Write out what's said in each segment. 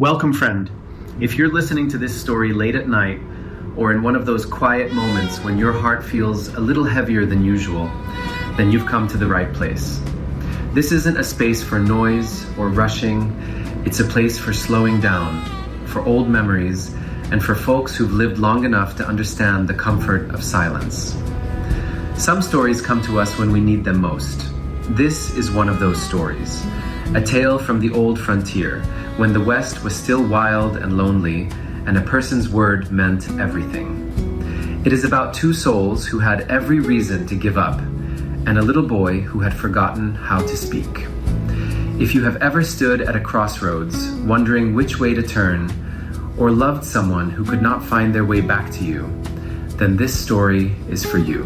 Welcome, friend. If you're listening to this story late at night or in one of those quiet moments when your heart feels a little heavier than usual, then you've come to the right place. This isn't a space for noise or rushing. It's a place for slowing down, for old memories, and for folks who've lived long enough to understand the comfort of silence. Some stories come to us when we need them most. This is one of those stories. A tale from the old frontier, when the West was still wild and lonely, and a person's word meant everything. It is about two souls who had every reason to give up, and a little boy who had forgotten how to speak. If you have ever stood at a crossroads, wondering which way to turn, or loved someone who could not find their way back to you, then this story is for you.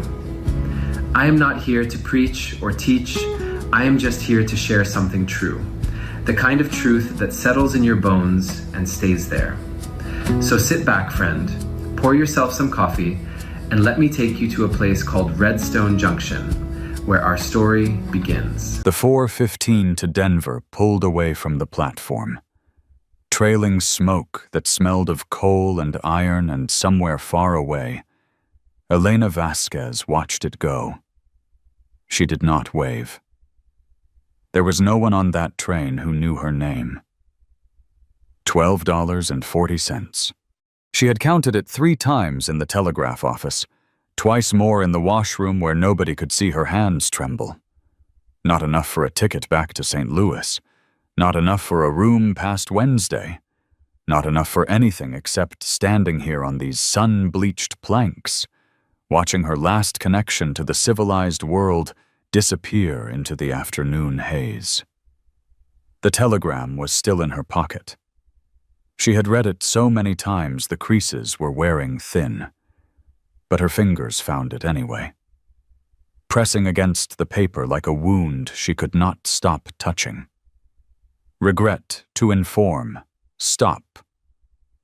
I am not here to preach or teach. I am just here to share something true, the kind of truth that settles in your bones and stays there. So sit back, friend, pour yourself some coffee, and let me take you to a place called Redstone Junction, where our story begins. The 4:15 to Denver pulled away from the platform. Trailing smoke that smelled of coal and iron, and somewhere far away, Elena Vasquez watched it go. She did not wave. There was no one on that train who knew her name. $12.40. She had counted it 3 times in the telegraph office, twice more in the washroom where nobody could see her hands tremble. Not enough for a ticket back to St. Louis. Not enough for a room past Wednesday. Not enough for anything except standing here on these sun-bleached planks, watching her last connection to the civilized world disappear into the afternoon haze. The telegram was still in her pocket. She had read it so many times the creases were wearing thin, but her fingers found it anyway. Pressing against the paper like a wound she could not stop touching. Regret to inform. Stop.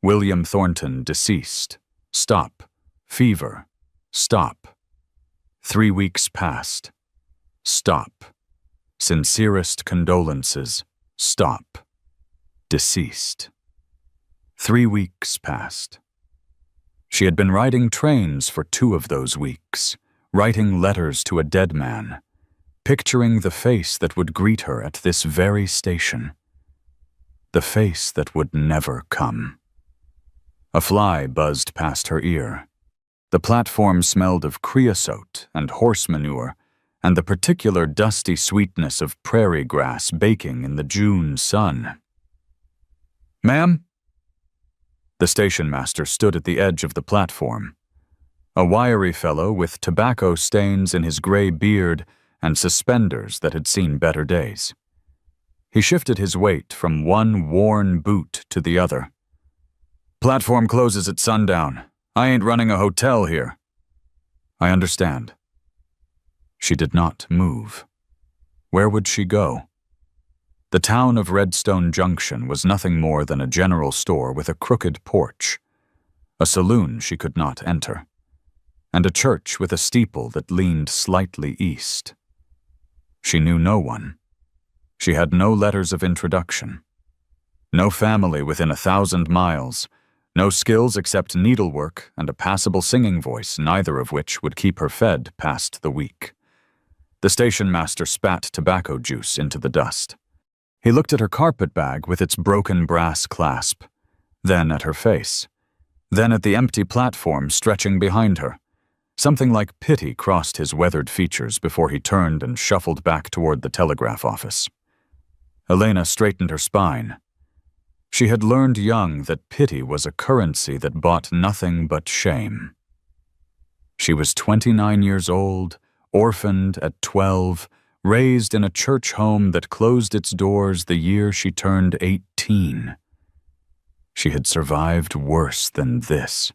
William Thornton deceased. Stop. Fever. Stop. 3 weeks passed. Stop. Sincerest condolences. Stop. Deceased. 3 weeks passed. She had been riding trains for 2 of those weeks, writing letters to a dead man, picturing the face that would greet her at this very station. The face that would never come. A fly buzzed past her ear. The platform smelled of creosote and horse manure, and the particular dusty sweetness of prairie grass baking in the June sun. "Ma'am?" The station master stood at the edge of the platform. A wiry fellow with tobacco stains in his gray beard and suspenders that had seen better days. He shifted his weight from one worn boot to the other. "Platform closes at sundown. I ain't running a hotel here." "I understand." She did not move. Where would she go? The town of Redstone Junction was nothing more than a general store with a crooked porch, a saloon she could not enter, and a church with a steeple that leaned slightly east. She knew no one. She had no letters of introduction. No family within 1,000 miles, no skills except needlework and a passable singing voice, neither of which would keep her fed past the week. The station master spat tobacco juice into the dust. He looked at her carpet bag with its broken brass clasp, then at her face, then at the empty platform stretching behind her. Something like pity crossed his weathered features before he turned and shuffled back toward the telegraph office. Elena straightened her spine. She had learned young that pity was a currency that bought nothing but shame. She was 29 years old, orphaned at 12, raised in a church home that closed its doors the year she turned 18. She had survived worse than this.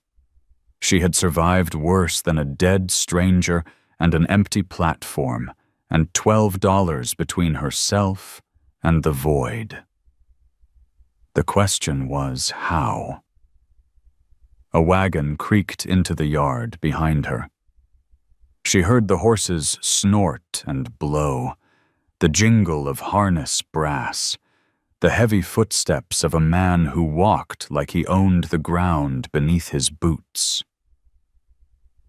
She had survived worse than a dead stranger and an empty platform and $12 between herself and the void. The question was how. A wagon creaked into the yard behind her. She heard the horses snort and blow, the jingle of harness brass, the heavy footsteps of a man who walked like he owned the ground beneath his boots.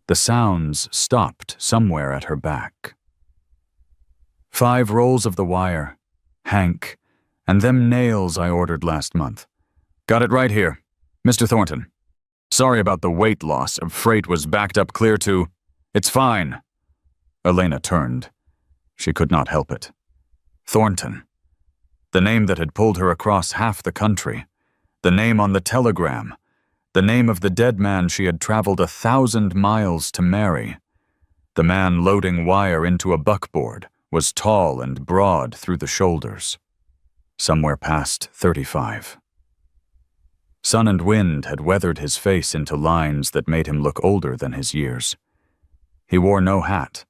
The sounds stopped somewhere at her back. 5 rolls of the wire, Hank, and them nails I ordered last month. Got it right here. Mr. Thornton. Sorry about the weight loss. Freight was backed up clear to... It's fine. Elena turned. She could not help it. Thornton. The name that had pulled her across half the country. The name on the telegram. The name of the dead man she had traveled 1,000 miles to marry. The man loading wire into a buckboard was tall and broad through the shoulders. Somewhere past 35. Sun and wind had weathered his face into lines that made him look older than his years. He wore no hat,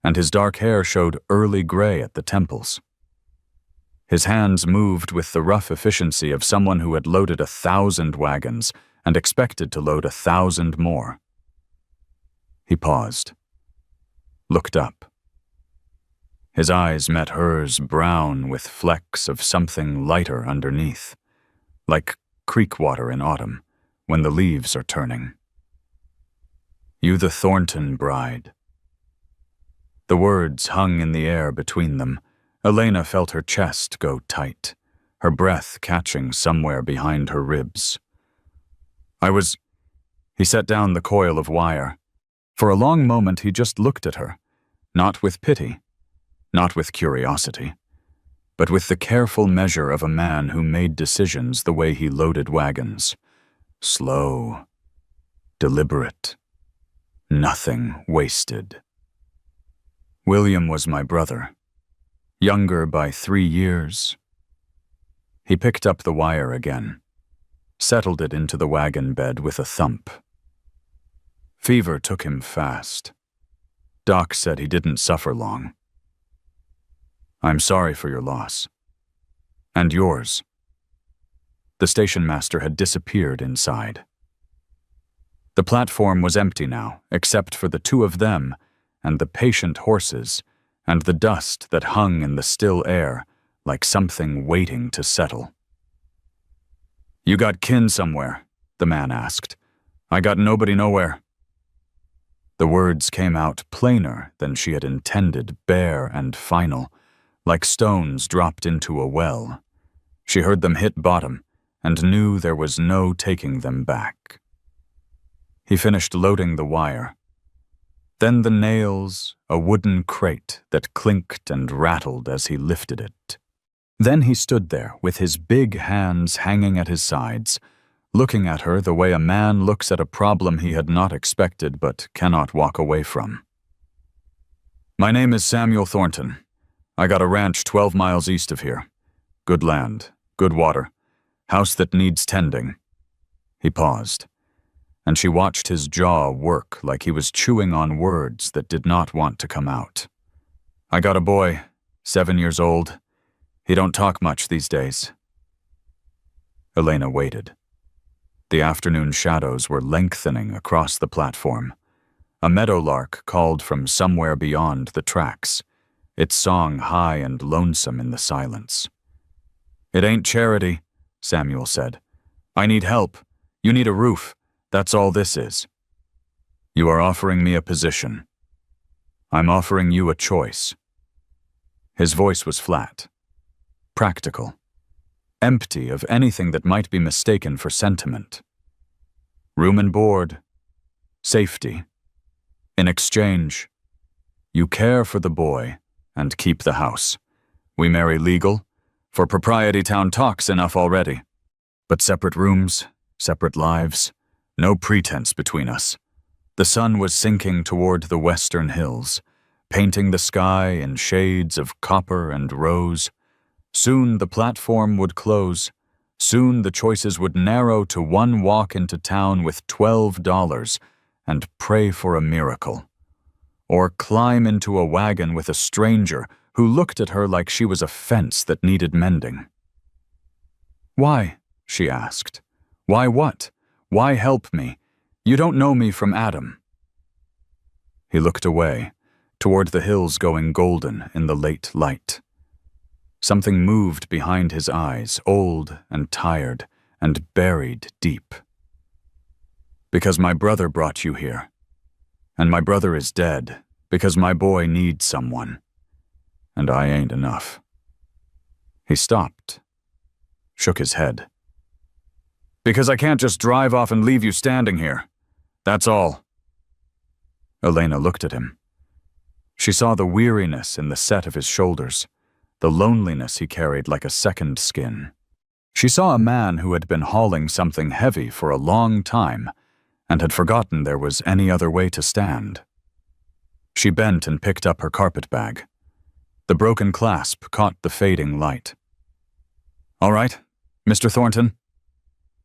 and his dark hair showed early gray at the temples. His hands moved with the rough efficiency of someone who had loaded 1,000 wagons and expected to load 1,000 more. He paused, looked up. His eyes met hers, brown with flecks of something lighter underneath, like creek water in autumn when the leaves are turning. You the Thornton bride. The words hung in the air between them. Elena felt her chest go tight, her breath catching somewhere behind her ribs. He set down the coil of wire. For a long moment he just looked at her, not with pity, not with curiosity, but with the careful measure of a man who made decisions the way he loaded wagons. Slow, deliberate, nothing wasted. William was my brother, younger by 3 years. He picked up the wire again, settled it into the wagon bed with a thump. Fever took him fast. Doc said he didn't suffer long. I'm sorry for your loss. And yours. The station master had disappeared inside. The platform was empty now, except for the 2 of them and the patient horses and the dust that hung in the still air like something waiting to settle. You got kin somewhere? The man asked. I got nobody nowhere. The words came out plainer than she had intended, bare and final, like stones dropped into a well. She heard them hit bottom and knew there was no taking them back. He finished loading the wire. Then the nails, a wooden crate that clinked and rattled as he lifted it. Then he stood there with his big hands hanging at his sides, looking at her the way a man looks at a problem he had not expected but cannot walk away from. My name is Samuel Thornton. I got a ranch 12 miles east of here. Good land, good water, house that needs tending. He paused, and she watched his jaw work like he was chewing on words that did not want to come out. I got a boy, 7 years old. He don't talk much these days. Elena waited. The afternoon shadows were lengthening across the platform. A meadowlark called from somewhere beyond the tracks, its song high and lonesome in the silence. It ain't charity, Samuel said. I need help. You need a roof. That's all this is. You are offering me a position. I'm offering you a choice. His voice was flat, practical, empty of anything that might be mistaken for sentiment. Room and board, safety. In exchange, you care for the boy and keep the house. We marry legal. For propriety town talks enough already. But separate rooms, separate lives, no pretense between us. The sun was sinking toward the western hills, painting the sky in shades of copper and rose. Soon the platform would close. Soon the choices would narrow to one walk into town with $12 and pray for a miracle. Or climb into a wagon with a stranger who looked at her like she was a fence that needed mending. Why? She asked. Why what? Why help me? You don't know me from Adam. He looked away, toward the hills going golden in the late light. Something moved behind his eyes, old and tired and buried deep. "Because my brother brought you here. And my brother is dead, because my boy needs someone. And I ain't enough." He stopped, shook his head. "Because I can't just drive off and leave you standing here. That's all." Elena looked at him. She saw the weariness in the set of his shoulders, the loneliness he carried like a second skin. She saw a man who had been hauling something heavy for a long time and had forgotten there was any other way to stand. She bent and picked up her carpetbag. The broken clasp caught the fading light. "All right, Mr. Thornton?"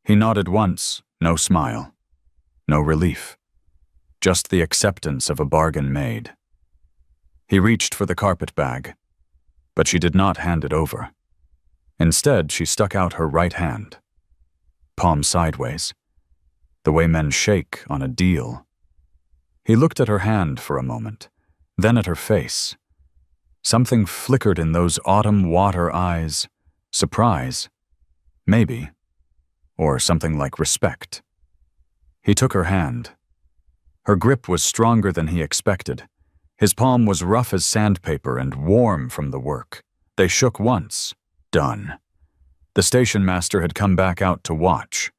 He nodded once, no smile, no relief, just the acceptance of a bargain made. He reached for the carpetbag, but she did not hand it over. Instead, she stuck out her right hand, palm sideways, the way men shake on a deal. He looked at her hand for a moment, then at her face. Something flickered in those autumn water eyes, surprise, maybe, or something like respect. He took her hand. Her grip was stronger than he expected. His palm was rough as sandpaper and warm from the work. They shook once. Done. The station master had come back out to watch.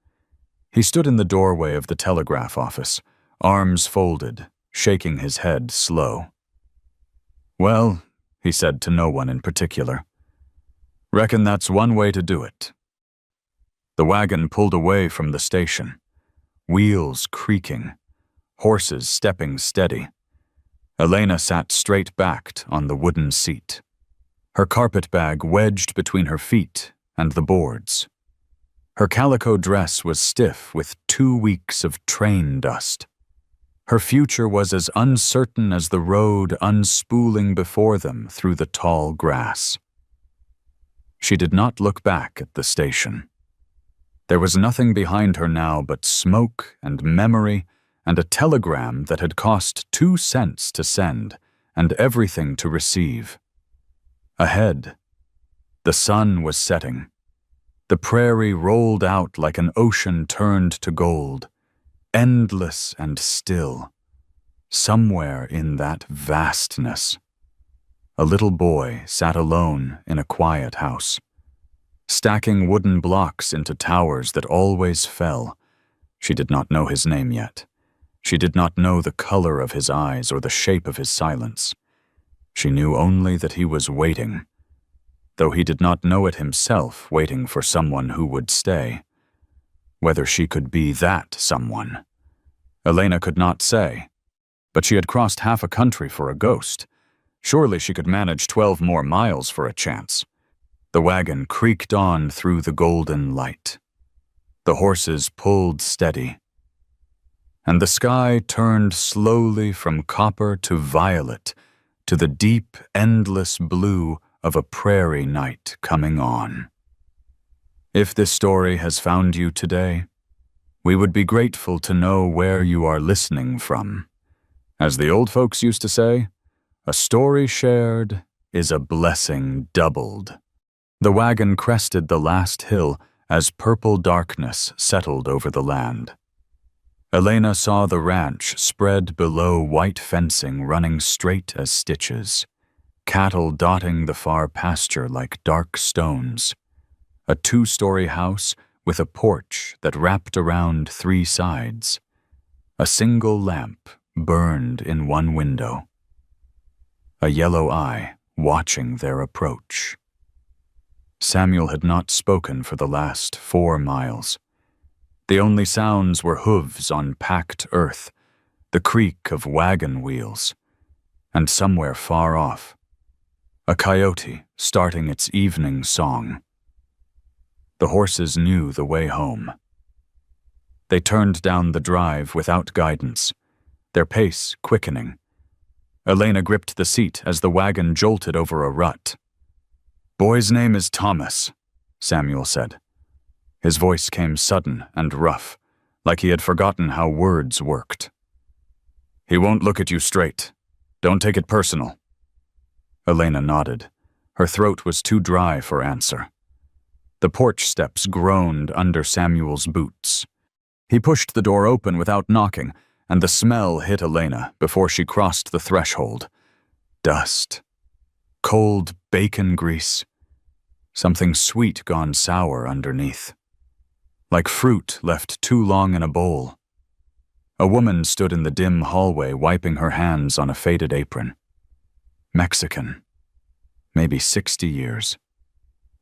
He stood in the doorway of the telegraph office, arms folded, shaking his head slow. "Well," he said to no one in particular, "reckon that's one way to do it." The wagon pulled away from the station, wheels creaking, horses stepping steady. Elena sat straight-backed on the wooden seat, her carpetbag wedged between her feet and the boards. Her calico dress was stiff with 2 weeks of train dust. Her future was as uncertain as the road unspooling before them through the tall grass. She did not look back at the station. There was nothing behind her now but smoke and memory and a telegram that had cost 2 cents to send and everything to receive. Ahead, the sun was setting. The prairie rolled out like an ocean turned to gold, endless and still. Somewhere in that vastness, a little boy sat alone in a quiet house, stacking wooden blocks into towers that always fell. She did not know his name yet. She did not know the color of his eyes or the shape of his silence. She knew only that he was waiting, though he did not know it himself, waiting for someone who would stay. Whether she could be that someone, Elena could not say, but she had crossed half a country for a ghost. Surely she could manage 12 more miles for a chance. The wagon creaked on through the golden light. The horses pulled steady, and the sky turned slowly from copper to violet to the deep, endless blue of a prairie night coming on. If this story has found you today, we would be grateful to know where you are listening from. As the old folks used to say, a story shared is a blessing doubled. The wagon crested the last hill as purple darkness settled over the land. Elena saw the ranch spread below white fencing running straight as stitches, cattle dotting the far pasture like dark stones, a 2-story house with a porch that wrapped around 3 sides. A single lamp burned in one window, a yellow eye watching their approach. Samuel had not spoken for the last 4 miles. The only sounds were hooves on packed earth, the creak of wagon wheels, and somewhere far off, a coyote starting its evening song. The horses knew the way home. They turned down the drive without guidance, their pace quickening. Elena gripped the seat as the wagon jolted over a rut. "Boy's name is Thomas," Samuel said. His voice came sudden and rough, like he had forgotten how words worked. "He won't look at you straight. Don't take it personal." Elena nodded, Her throat was too dry for answer. The porch steps groaned under Samuel's boots. He pushed the door open without knocking, and the smell hit Elena before she crossed the threshold. Dust. Cold bacon grease. Something sweet gone sour underneath. Like fruit left too long in a bowl. A woman stood in the dim hallway wiping her hands on a faded apron. Mexican. Maybe 60 years.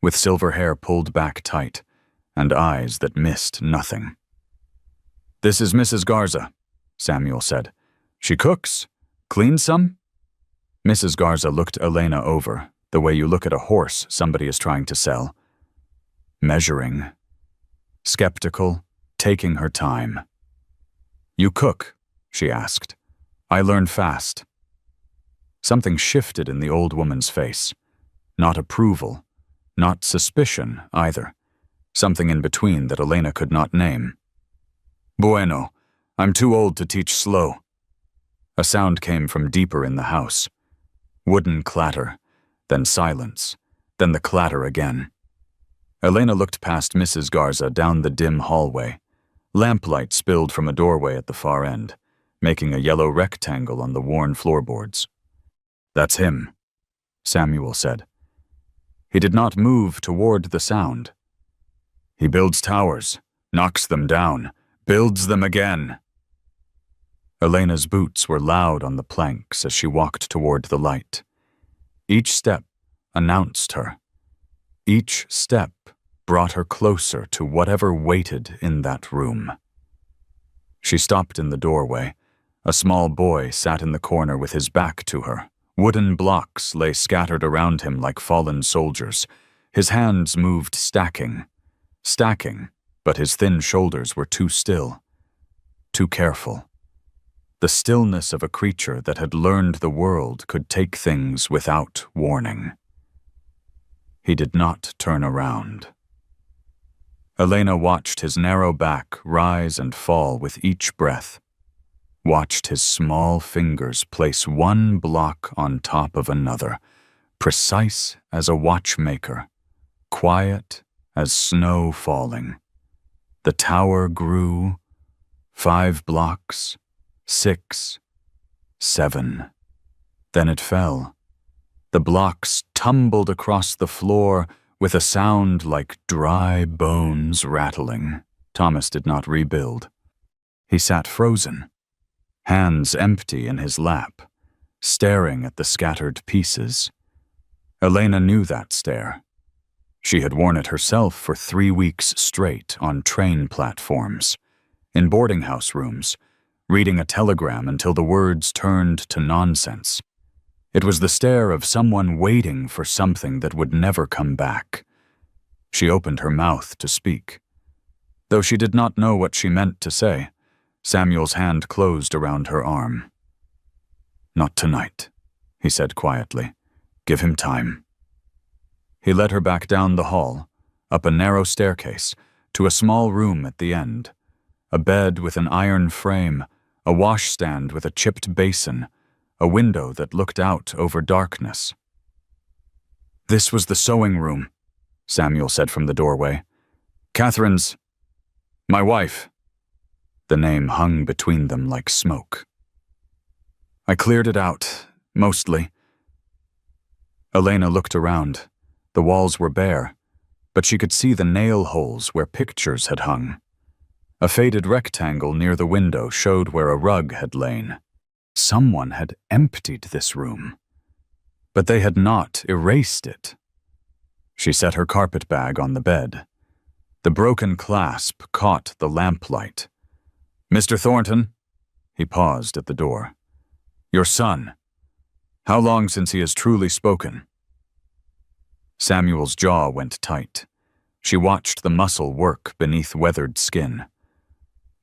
With silver hair pulled back tight, and eyes that missed nothing. "This is Mrs. Garza," Samuel said. "She cooks? Cleans some?" Mrs. Garza looked Elena over, the way you look at a horse somebody is trying to sell. Measuring. Skeptical, taking her time. "You cook?" she asked. "I learn fast." Something shifted in the old woman's face. Not approval, not suspicion either. Something in between that Elena could not name. "Bueno, I'm too old to teach slow." A sound came from deeper in the house. Wooden clatter, then silence, then the clatter again. Elena looked past Mrs. Garza down the dim hallway. Lamplight spilled from a doorway at the far end, making a yellow rectangle on the worn floorboards. "That's him," Samuel said. He did not move toward the sound. "He builds towers, knocks them down, builds them again." Elena's boots were loud on the planks as she walked toward the light. Each step announced her. Each step brought her closer to whatever waited in that room. She stopped in the doorway. A small boy sat in the corner with his back to her. Wooden blocks lay scattered around him like fallen soldiers. His hands moved stacking, but his thin shoulders were too still, too careful. The stillness of a creature that had learned the world could take things without warning. He did not turn around. Elena watched his narrow back rise and fall with each breath. Watched his small fingers place one block on top of another, precise as a watchmaker, quiet as snow falling. The tower grew, 5 blocks, 6, 7. Then it fell. The blocks tumbled across the floor with a sound like dry bones rattling. Thomas did not rebuild. He sat frozen, hands empty in his lap, staring at the scattered pieces. Elena knew that stare. She had worn it herself for 3 weeks straight on train platforms, in boarding house rooms, reading a telegram until the words turned to nonsense. It was the stare of someone waiting for something that would never come back. She opened her mouth to speak. Though she did not know what she meant to say, Samuel's hand closed around her arm. "Not tonight," he said quietly. "Give him time." He led her back down the hall, up a narrow staircase, to a small room at the end. A bed with an iron frame, a washstand with a chipped basin, a window that looked out over darkness. "This was the sewing room," Samuel said from the doorway. "Catherine's... my wife." The name hung between them like smoke. "I cleared it out, mostly." Elena looked around. The walls were bare, but she could see the nail holes where pictures had hung. A faded rectangle near the window showed where a rug had lain. Someone had emptied this room, but they had not erased it. She set her carpet bag on the bed. The broken clasp caught the lamplight. "Mr. Thornton," he paused at the door. "Your son. How long since he has truly spoken?" Samuel's jaw went tight. She watched the muscle work beneath weathered skin.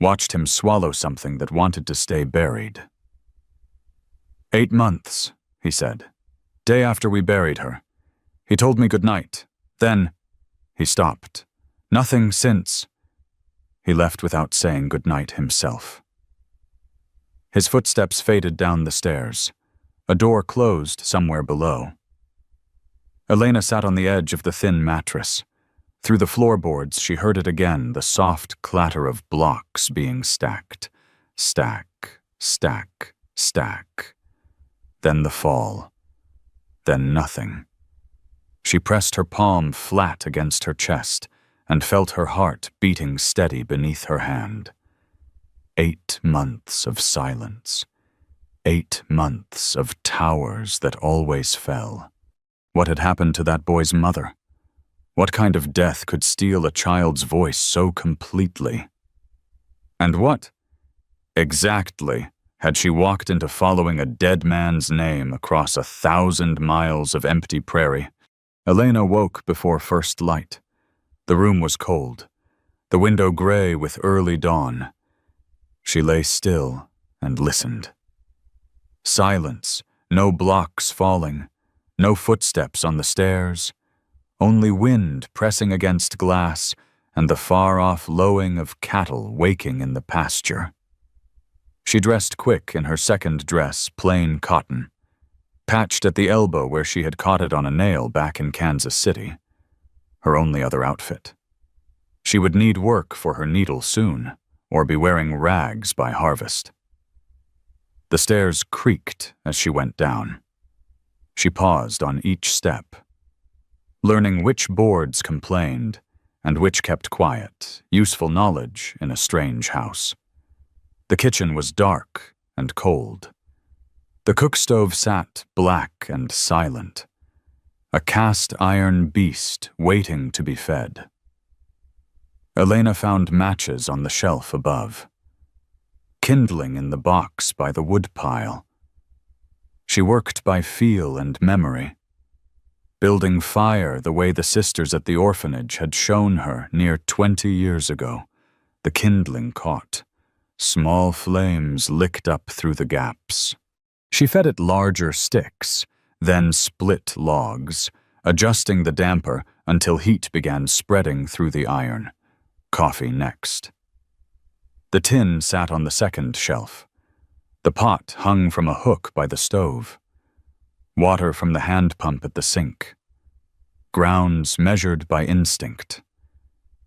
Watched him swallow something that wanted to stay buried. 8 months, he said. Day after we buried her. He told me good night. Then he stopped. Nothing since. He left without saying good night himself. His footsteps faded down the stairs. A door closed somewhere below. Elena sat on the edge of the thin mattress. Through the floorboards, she heard it again, the soft clatter of blocks being stacked. Stack, stack, stack. Then the fall. Then nothing. She pressed her palm flat against her chest and felt her heart beating steady beneath her hand. 8 months of silence. 8 months of towers that always fell. What had happened to that boy's mother? What kind of death could steal a child's voice so completely? And what, exactly, had she walked into following a dead man's name across 1,000 miles of empty prairie? Elena woke before first light. The room was cold, the window gray with early dawn. She lay still and listened. Silence, no blocks falling, no footsteps on the stairs, only wind pressing against glass and the far-off lowing of cattle waking in the pasture. She dressed quick in her second dress, plain cotton, patched at the elbow where she had caught it on a nail back in Kansas City, her only other outfit. She would need work for her needle soon, or be wearing rags by harvest. The stairs creaked as she went down. She paused on each step, learning which boards complained and which kept quiet, useful knowledge in a strange house. The kitchen was dark and cold. The cook stove sat black and silent, a cast iron beast waiting to be fed. Elena found matches on the shelf above, kindling in the box by the woodpile. She worked by feel and memory, building fire the way the sisters at the orphanage had shown her near 20 years ago. The kindling caught. Small flames licked up through the gaps. She fed it larger sticks, then split logs, adjusting the damper until heat began spreading through the iron. Coffee next. The tin sat on the second shelf. The pot hung from a hook by the stove. Water from the hand pump at the sink. Grounds measured by instinct.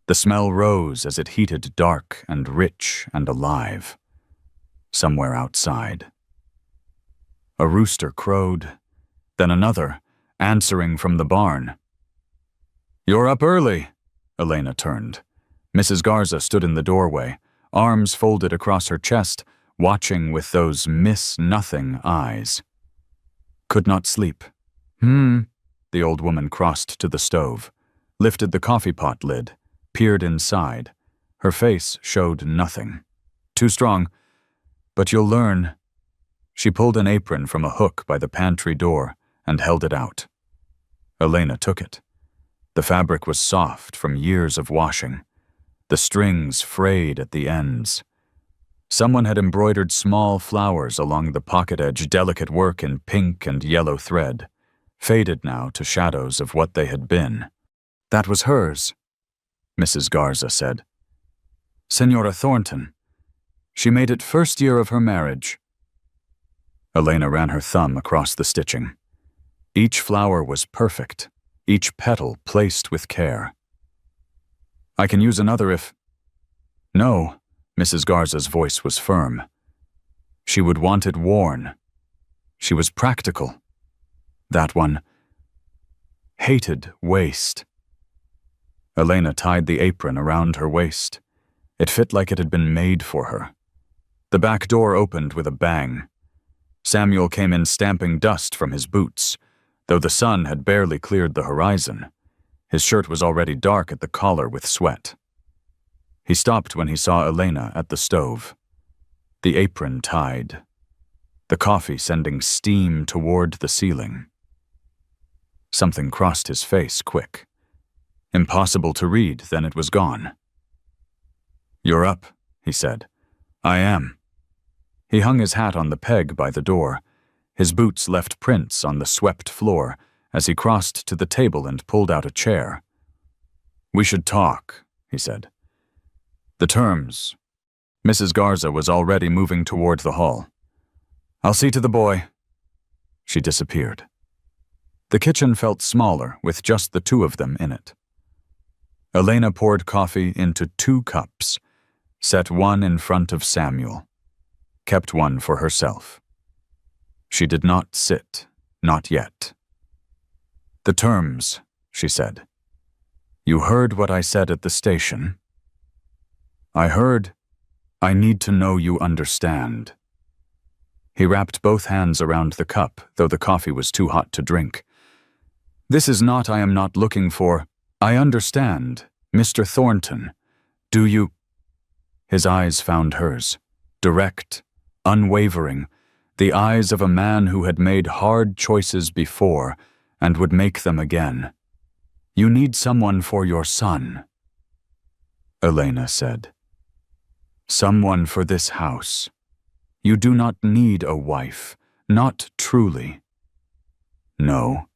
The smell rose as it heated dark and rich and alive. Somewhere outside. A rooster crowed, then another, answering from the barn. "You're up early," Elena turned. Mrs. Garza stood in the doorway, arms folded across her chest, watching with those miss-nothing eyes. "Could not sleep." The old woman crossed to the stove, lifted the coffee pot lid, peered inside. Her face showed nothing. "Too strong, but you'll learn." She pulled an apron from a hook by the pantry door and held it out. Elena took it. The fabric was soft from years of washing. The strings frayed at the ends. Someone had embroidered small flowers along the pocket edge, delicate work in pink and yellow thread, faded now to shadows of what they had been. "That was hers," Mrs. Garza said. "Senora Thornton. She made it first year of her marriage." Elena ran her thumb across the stitching. Each flower was perfect, each petal placed with care. "I can use another if—" "No," Mrs. Garza's voice was firm. She would want it worn. She was practical. That one hated waste. Elena tied the apron around her waist. It fit like it had been made for her. The back door opened with a bang. Samuel came in stamping dust from his boots, though the sun had barely cleared the horizon. His shirt was already dark at the collar with sweat. He stopped when he saw Elena at the stove. The apron tied. The coffee sending steam toward the ceiling. Something crossed his face quick. Impossible to read, then it was gone. "You're up," he said. "I am." He hung his hat on the peg by the door. His boots left prints on the swept floor as he crossed to the table and pulled out a chair. "We should talk," he said. "The terms." Mrs. Garza was already moving toward the hall. "I'll see to the boy." She disappeared. The kitchen felt smaller, with just the two of them in it. Elena poured coffee into 2 cups, set one in front of Samuel, kept one for herself. She did not sit, not yet. "The terms," she said. "You heard what I said at the station?" "I heard. I need to know you understand." He wrapped both hands around the cup, though the coffee was too hot to drink. "This is not I am not looking for. I understand, Mr. Thornton. Do you—" His eyes found hers, direct, unwavering, the eyes of a man who had made hard choices before and would make them again. "You need someone for your son," Elena said. "Someone for this house. You do not need a wife, not truly." "No,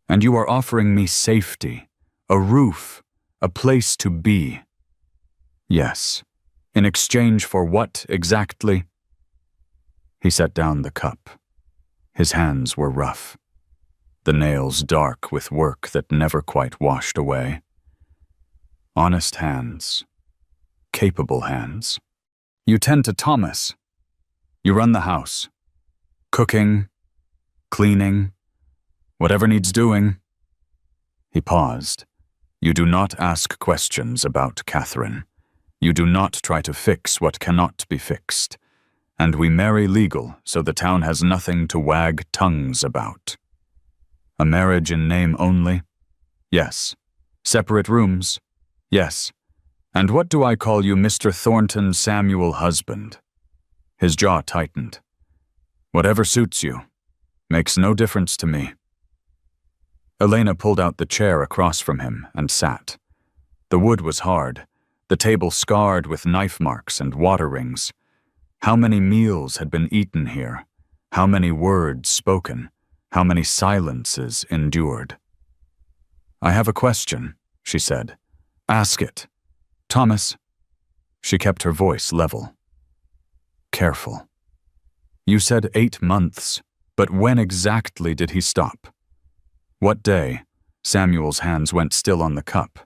and you are offering me safety, a roof, a place to be." "Yes. In exchange for what exactly?" He set down the cup. His hands were rough, the nails dark with work that never quite washed away. Honest hands. Capable hands. "You tend to Thomas. You run the house. Cooking, cleaning, whatever needs doing." He paused. "You do not ask questions about Catherine. You do not try to fix what cannot be fixed. And we marry legal, so the town has nothing to wag tongues about. A marriage in name only? Yes. Separate rooms? Yes. And what do I call you, Mr. Thornton Samuel husband?" His jaw tightened. "Whatever suits you. Makes no difference to me." Elena pulled out the chair across from him and sat. The wood was hard, the table scarred with knife marks and water rings. How many meals had been eaten here? How many words spoken? How many silences endured? "I have a question," she said. "Ask it. Thomas." She kept her voice level. Careful. "You said 8 months, but when exactly did he stop?" "What day?" Samuel's hands went still on the cup.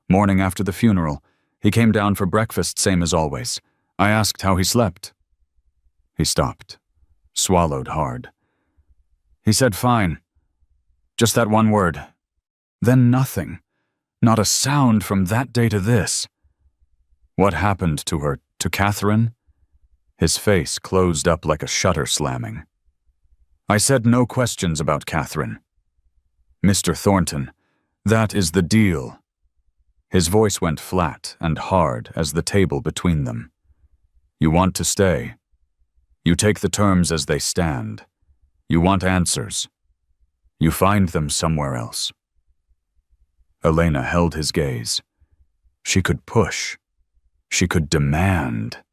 "Morning after the funeral. He came down for breakfast, same as always. I asked how he slept." He stopped, swallowed hard. He said fine. Just that one word. Then nothing. Not a sound from that day to this. What happened to her, to Catherine? His face closed up like a shutter slamming. "I said no questions about Catherine. Mr. Thornton, that is the deal." His voice went flat and hard as the table between them. "You want to stay. You take the terms as they stand. You want answers. You find them somewhere else." Elena held his gaze. She could push. She could demand.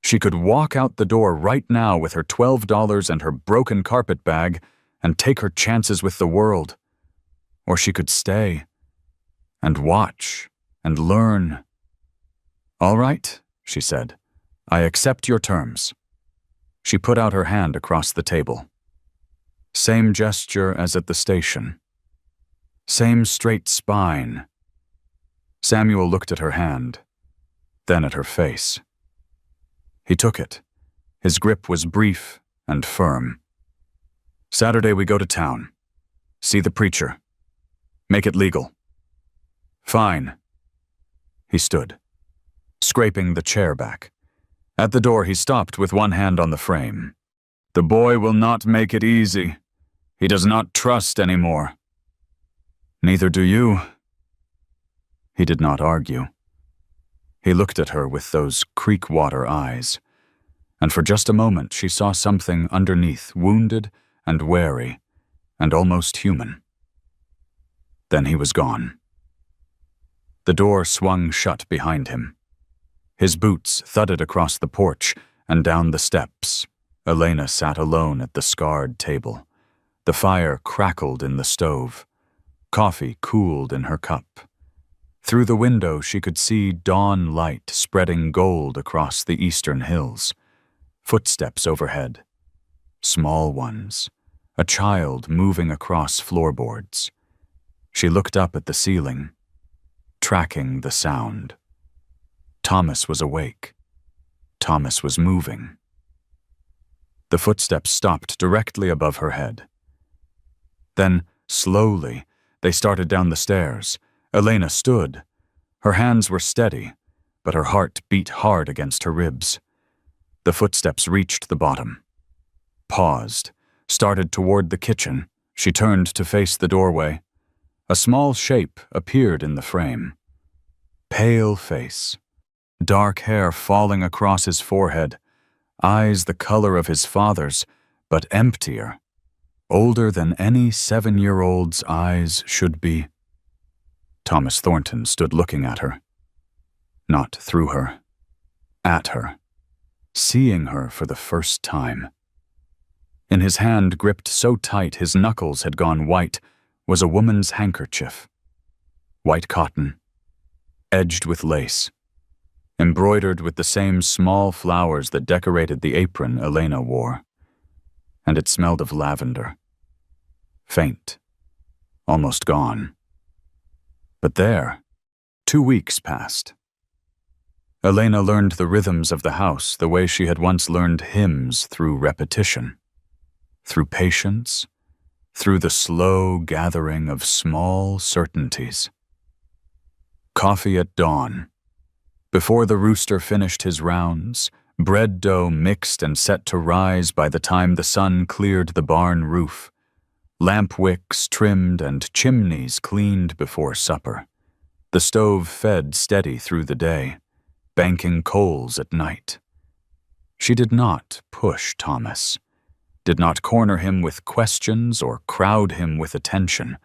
She could walk out the door right now with her $12 and her broken carpet bag and take her chances with the world. Or she could stay and watch and learn. "All right," she said. "I accept your terms." She put out her hand across the table. Same gesture as at the station. Same straight spine. Samuel looked at her hand, then at her face. He took it. His grip was brief and firm. "Saturday we go to town. See the preacher. Make it legal." "Fine." He stood, scraping the chair back. At the door he stopped with one hand on the frame. "The boy will not make it easy. He does not trust anymore." "Neither do you." He did not argue. He looked at her with those creek-water eyes, and for just a moment she saw something underneath, wounded and wary, and almost human. Then he was gone. The door swung shut behind him. His boots thudded across the porch and down the steps. Elena sat alone at the scarred table. The fire crackled in the stove. Coffee cooled in her cup. Through the window she could see dawn light spreading gold across the eastern hills. Footsteps overhead. Small ones. a child moving across floorboards. She looked up at the ceiling, tracking the sound. Thomas was awake. Thomas was moving. The footsteps stopped directly above her head. Then, slowly, they started down the stairs. Elena stood. Her hands were steady, but her heart beat hard against her ribs. The footsteps reached the bottom. Paused, started toward the kitchen. She turned to face the doorway. A small shape appeared in the frame. Pale face, dark hair falling across his forehead, eyes the color of his father's, but emptier, older than any 7-year-old's eyes should be. Thomas Thornton stood looking at her. Not through her. At her. Seeing her for the first time. In his hand, gripped so tight his knuckles had gone white, was a woman's handkerchief. White cotton, edged with lace, embroidered with the same small flowers that decorated the apron Elena wore. And it smelled of lavender. Faint, almost gone. But there, 2 weeks passed. Elena learned the rhythms of the house the way she had once learned hymns, through repetition, through patience, through the slow gathering of small certainties. Coffee at dawn. Before the rooster finished his rounds, bread dough mixed and set to rise by the time the sun cleared the barn roof, lamp wicks trimmed and chimneys cleaned before supper. The stove fed steady through the day, banking coals at night. She did not push Thomas, did not corner him with questions or crowd him with attention.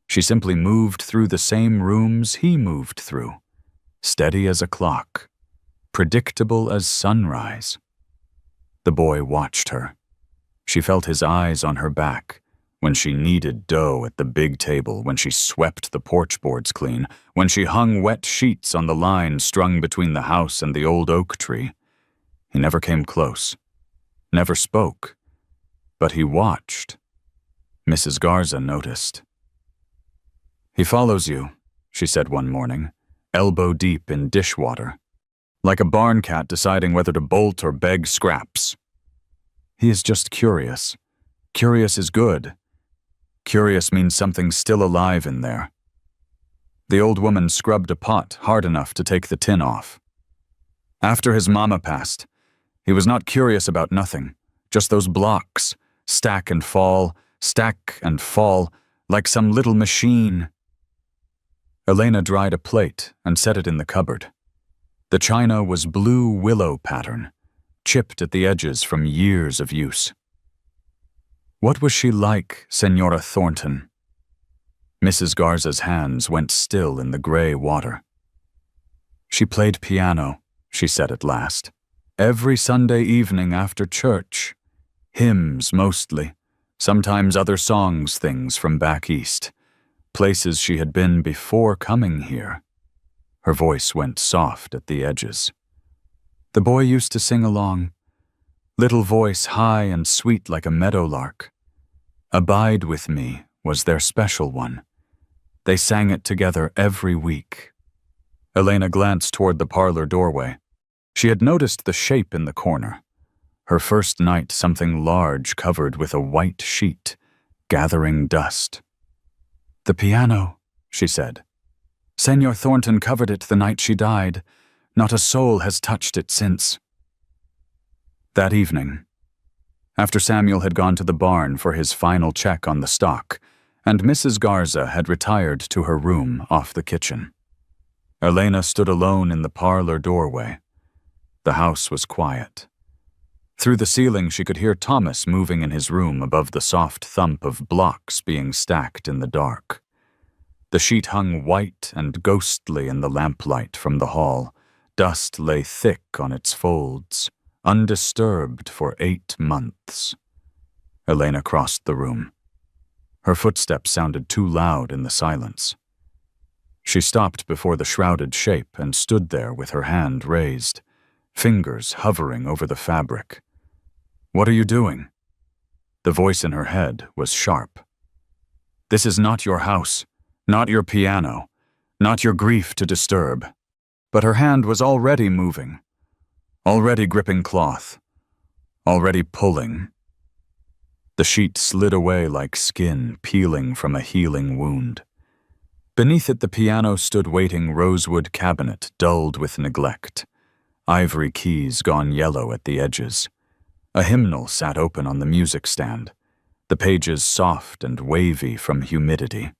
She simply moved through the same rooms he moved through, steady as a clock, predictable as sunrise. The boy watched her. She felt his eyes on her back, when she kneaded dough at the big table, when she swept the porch boards clean, when she hung wet sheets on the line strung between the house and the old oak tree. He never came close, never spoke, but he watched. Mrs. Garza noticed. "He follows you," she said one morning, elbow deep in dishwater, like a barn cat deciding whether to bolt or beg scraps. "He is just curious. Curious is good. Curious means something's still alive in there." The old woman scrubbed a pot hard enough to take the tin off. "After his mama passed, he was not curious about nothing, just those blocks, stack and fall, like some little machine." Elena dried a plate and set it in the cupboard. The china was blue willow pattern, chipped at the edges from years of use. What was she like, Senora Thornton? Mrs. Garza's hands went still in the gray water. "She played piano," she said at last, "every Sunday evening after church. Hymns mostly, sometimes other songs, things from back east, places she had been before coming here." Her voice went soft at the edges. The boy used to sing along, little voice high and sweet like a meadowlark. "Abide with me" was their special one. They sang it together every week. Elena glanced toward the parlor doorway. She had noticed the shape in the corner. Her first night, something large covered with a white sheet, gathering dust. "The piano," she said. "Senor Thornton covered it the night she died. Not a soul has touched it since." That evening, after Samuel had gone to the barn for his final check on the stock, and Mrs. Garza had retired to her room off the kitchen, Elena stood alone in the parlor doorway. The house was quiet. Through the ceiling she could hear Thomas moving in his room above the soft thump of blocks being stacked in the dark. The sheet hung white and ghostly in the lamplight from the hall. Dust lay thick on its folds, undisturbed for 8 months. Elena crossed the room. Her footsteps sounded too loud in the silence. She stopped before the shrouded shape and stood there with her hand raised, fingers hovering over the fabric. "What are you doing?" The voice in her head was sharp. "This is not your house, not your piano, not your grief to disturb." But her hand was already moving, already gripping cloth, already pulling. The sheet slid away like skin peeling from a healing wound. Beneath it, the piano stood waiting, rosewood cabinet dulled with neglect, ivory keys gone yellow at the edges. A hymnal sat open on the music stand, the pages soft and wavy from humidity.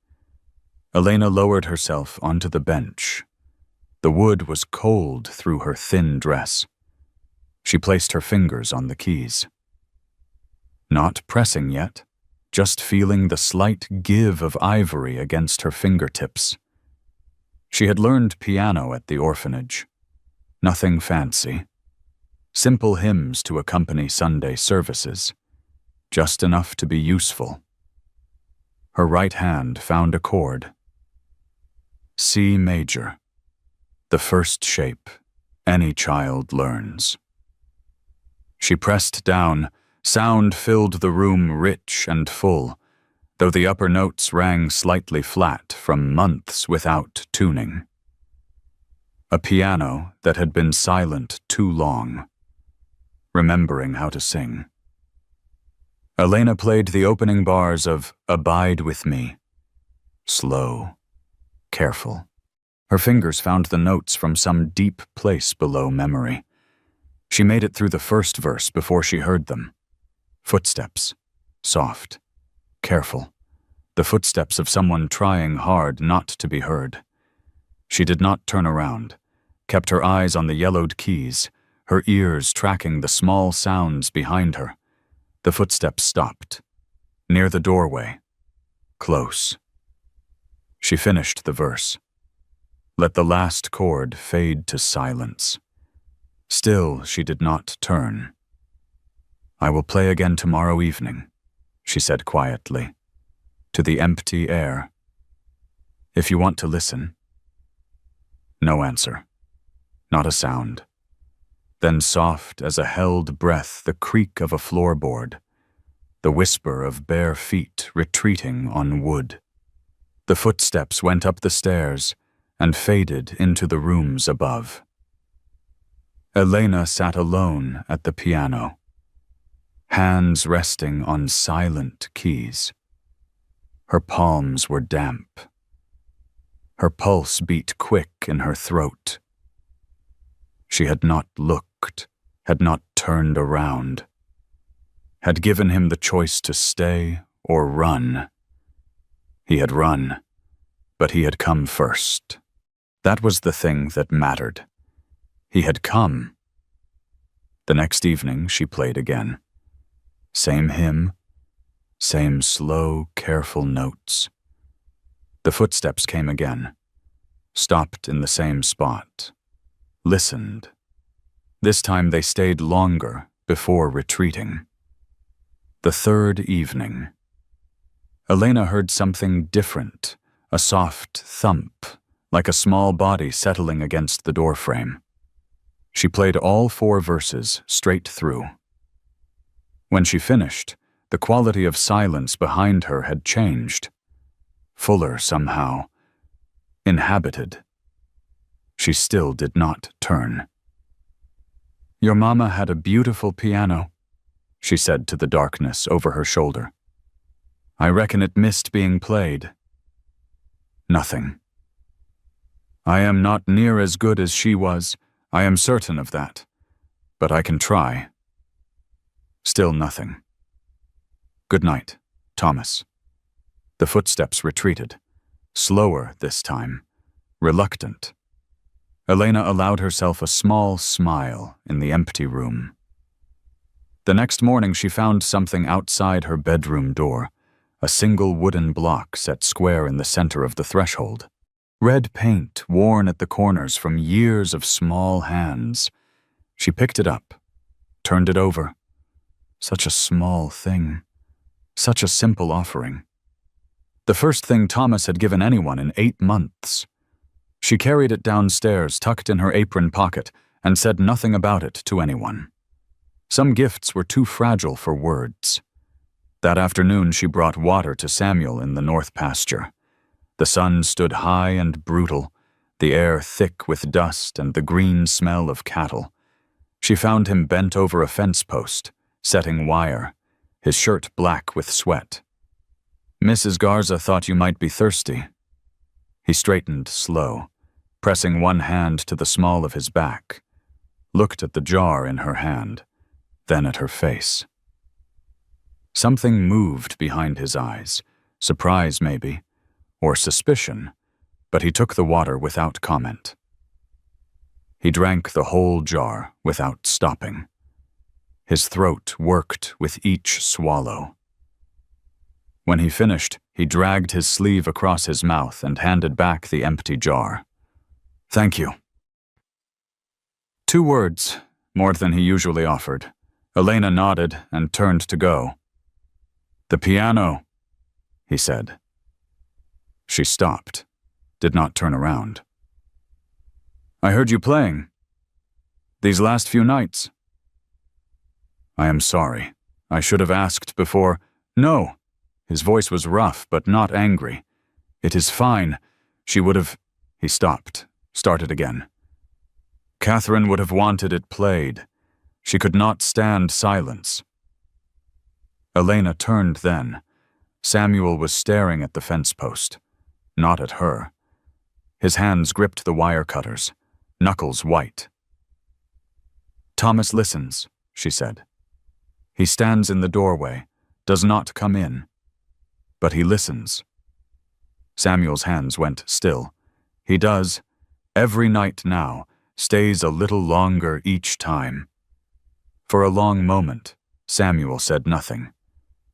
Elena lowered herself onto the bench. The wood was cold through her thin dress. She placed her fingers on the keys. Not pressing yet, just feeling the slight give of ivory against her fingertips. She had learned piano at the orphanage. Nothing fancy. Simple hymns to accompany Sunday services. Just enough to be useful. Her right hand found a chord. C major. The first shape any child learns. She pressed down. Sound filled the room rich and full, though the upper notes rang slightly flat from months without tuning. A piano that had been silent too long, remembering how to sing. Elena played the opening bars of "Abide with Me." Slow, careful. Her fingers found the notes from some deep place below memory. She made it through the first verse before she heard them. Footsteps, soft, careful. The footsteps of someone trying hard not to be heard. She did not turn around, kept her eyes on the yellowed keys, her ears tracking the small sounds behind her. The footsteps stopped, near the doorway, close. She finished the verse. Let the last chord fade to silence. Still, she did not turn. "I will play again tomorrow evening," she said quietly, to the empty air. "If you want to listen." No answer. Not a sound. Then soft as a held breath, the creak of a floorboard, the whisper of bare feet retreating on wood. The footsteps went up the stairs and faded into the rooms above. Elena sat alone at the piano, hands resting on silent keys. Her palms were damp. Her pulse beat quick in her throat. She had not looked, had not turned around, had given him the choice to stay or run. He had run, but he had come first. That was the thing that mattered. He had come. The next evening she played again. Same hymn, same slow, careful notes. The footsteps came again, stopped in the same spot, listened. This time they stayed longer before retreating. The third evening. Elena heard something different, a soft thump, like a small body settling against the doorframe. She played all 4 verses straight through. When she finished, the quality of silence behind her had changed. Fuller somehow, inhabited. She still did not turn. "Your mama had a beautiful piano," she said to the darkness over her shoulder. "I reckon it missed being played." Nothing. "I am not near as good as she was, I am certain of that, but I can try." Still nothing. "Good night, Thomas." The footsteps retreated, slower this time, reluctant. Elena allowed herself a small smile in the empty room. The next morning she found something outside her bedroom door, a single wooden block set square in the center of the threshold. Red paint worn at the corners from years of small hands. She picked it up, turned it over. Such a small thing, such a simple offering. The first thing Thomas had given anyone in 8 months. She carried it downstairs, tucked in her apron pocket, and said nothing about it to anyone. Some gifts were too fragile for words. That afternoon she brought water to Samuel in the north pasture. The sun stood high and brutal, the air thick with dust and the green smell of cattle. She found him bent over a fence post, setting wire, his shirt black with sweat. "Mrs. Garza thought you might be thirsty." He straightened slow, pressing one hand to the small of his back, looked at the jar in her hand, then at her face. Something moved behind his eyes, surprise maybe, or suspicion, but he took the water without comment. He drank the whole jar without stopping. His throat worked with each swallow. When he finished, he dragged his sleeve across his mouth and handed back the empty jar. "Thank you." 2 words, more than he usually offered. Elena nodded and turned to go. "The piano," he said. She stopped, did not turn around. "I heard you playing. These last few nights." "I am sorry. I should have asked before." "No." His voice was rough, but not angry. "It is fine. She would have—" He stopped, started again. "Catherine would have wanted it played. She could not stand silence." Elena turned then. Samuel was staring at the fence post, not at her. His hands gripped the wire cutters, knuckles white. "Thomas listens," she said. "He stands in the doorway, does not come in. But he listens." Samuel's hands went still. "He does, every night now, stays a little longer each time." For a long moment, Samuel said nothing.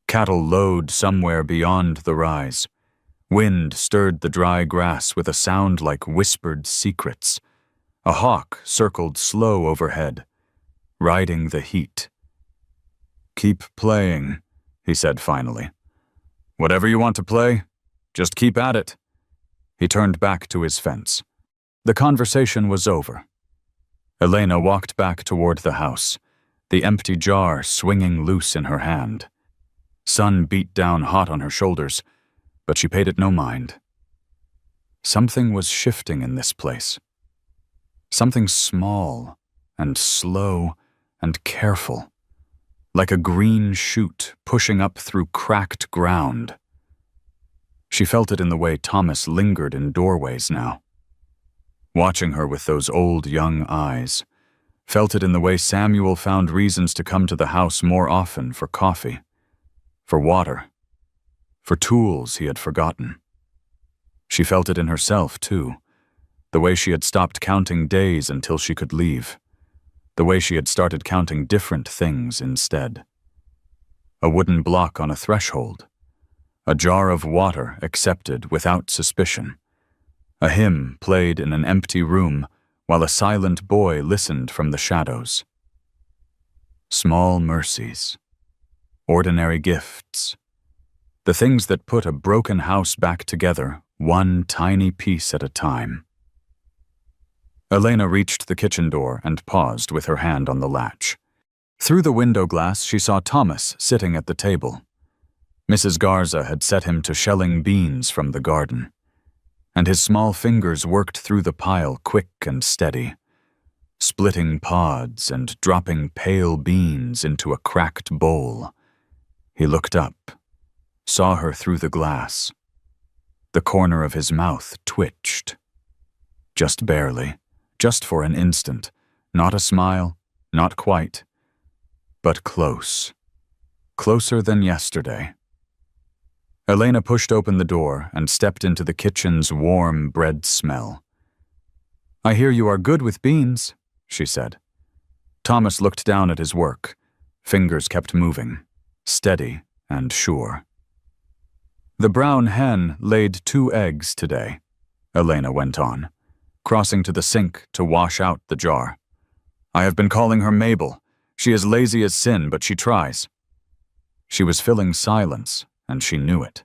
Cattle lowed somewhere beyond the rise. Wind stirred the dry grass with a sound like whispered secrets. A hawk circled slow overhead, riding the heat. "Keep playing," he said finally. "Whatever you want to play, just keep at it." He turned back to his fence. The conversation was over. Elena walked back toward the house, the empty jar swinging loose in her hand. Sun beat down hot on her shoulders, but she paid it no mind. Something was shifting in this place. Something small and slow and careful, like a green shoot pushing up through cracked ground. She felt it in the way Thomas lingered in doorways now, watching her with those old young eyes, felt it in the way Samuel found reasons to come to the house more often for coffee, for water, for tools he had forgotten. She felt it in herself, too, the way she had stopped counting days until she could leave, the way she had started counting different things instead. A wooden block on a threshold, a jar of water accepted without suspicion, a hymn played in an empty room while a silent boy listened from the shadows. Small mercies, ordinary gifts, the things that put a broken house back together, one tiny piece at a time. Elena reached the kitchen door and paused with her hand on the latch. Through the window glass, she saw Thomas sitting at the table. Mrs. Garza had set him to shelling beans from the garden, and his small fingers worked through the pile quick and steady, splitting pods and dropping pale beans into a cracked bowl. He looked up, saw her through the glass. The corner of his mouth twitched. Just barely, just for an instant, not a smile, not quite, but close, closer than yesterday. Elena pushed open the door and stepped into the kitchen's warm bread smell. "I hear you are good with beans," she said. Thomas looked down at his work. Fingers kept moving, steady and sure. "The brown hen laid 2 eggs today," Elena went on, crossing to the sink to wash out the jar. "I have been calling her Mabel. She is lazy as sin, but she tries." She was filling silence, and she knew it.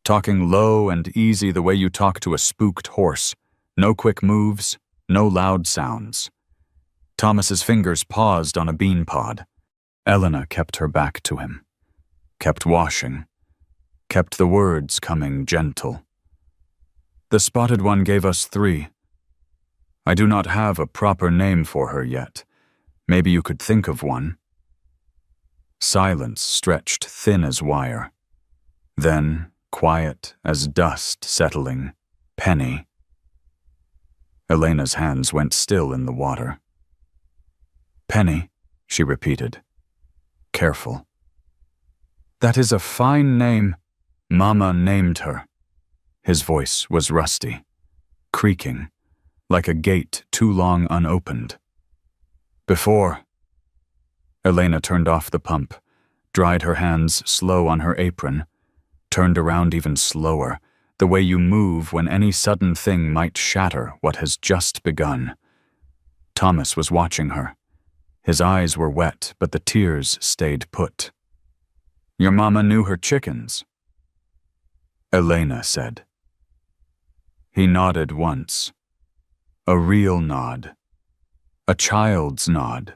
Talking low and easy the way you talk to a spooked horse. No quick moves, no loud sounds. Thomas's fingers paused on a bean pod. Elena kept her back to him. kept washing, kept the words coming gentle. The spotted one gave us 3. I do not have a proper name for her yet. Maybe you could think of one. Silence stretched thin as wire. Then, quiet as dust settling, Penny. Elena's hands went still in the water. Penny, she repeated. Careful. That is a fine name. Mama named her. His voice was rusty, creaking, like a gate too long unopened. Before. Elena turned off the pump, dried her hands slow on her apron, turned around even slower, the way you move when any sudden thing might shatter what has just begun. Thomas was watching her. His eyes were wet, but the tears stayed put. Your mama knew her chickens, Elena said. He nodded once. A real nod. A child's nod.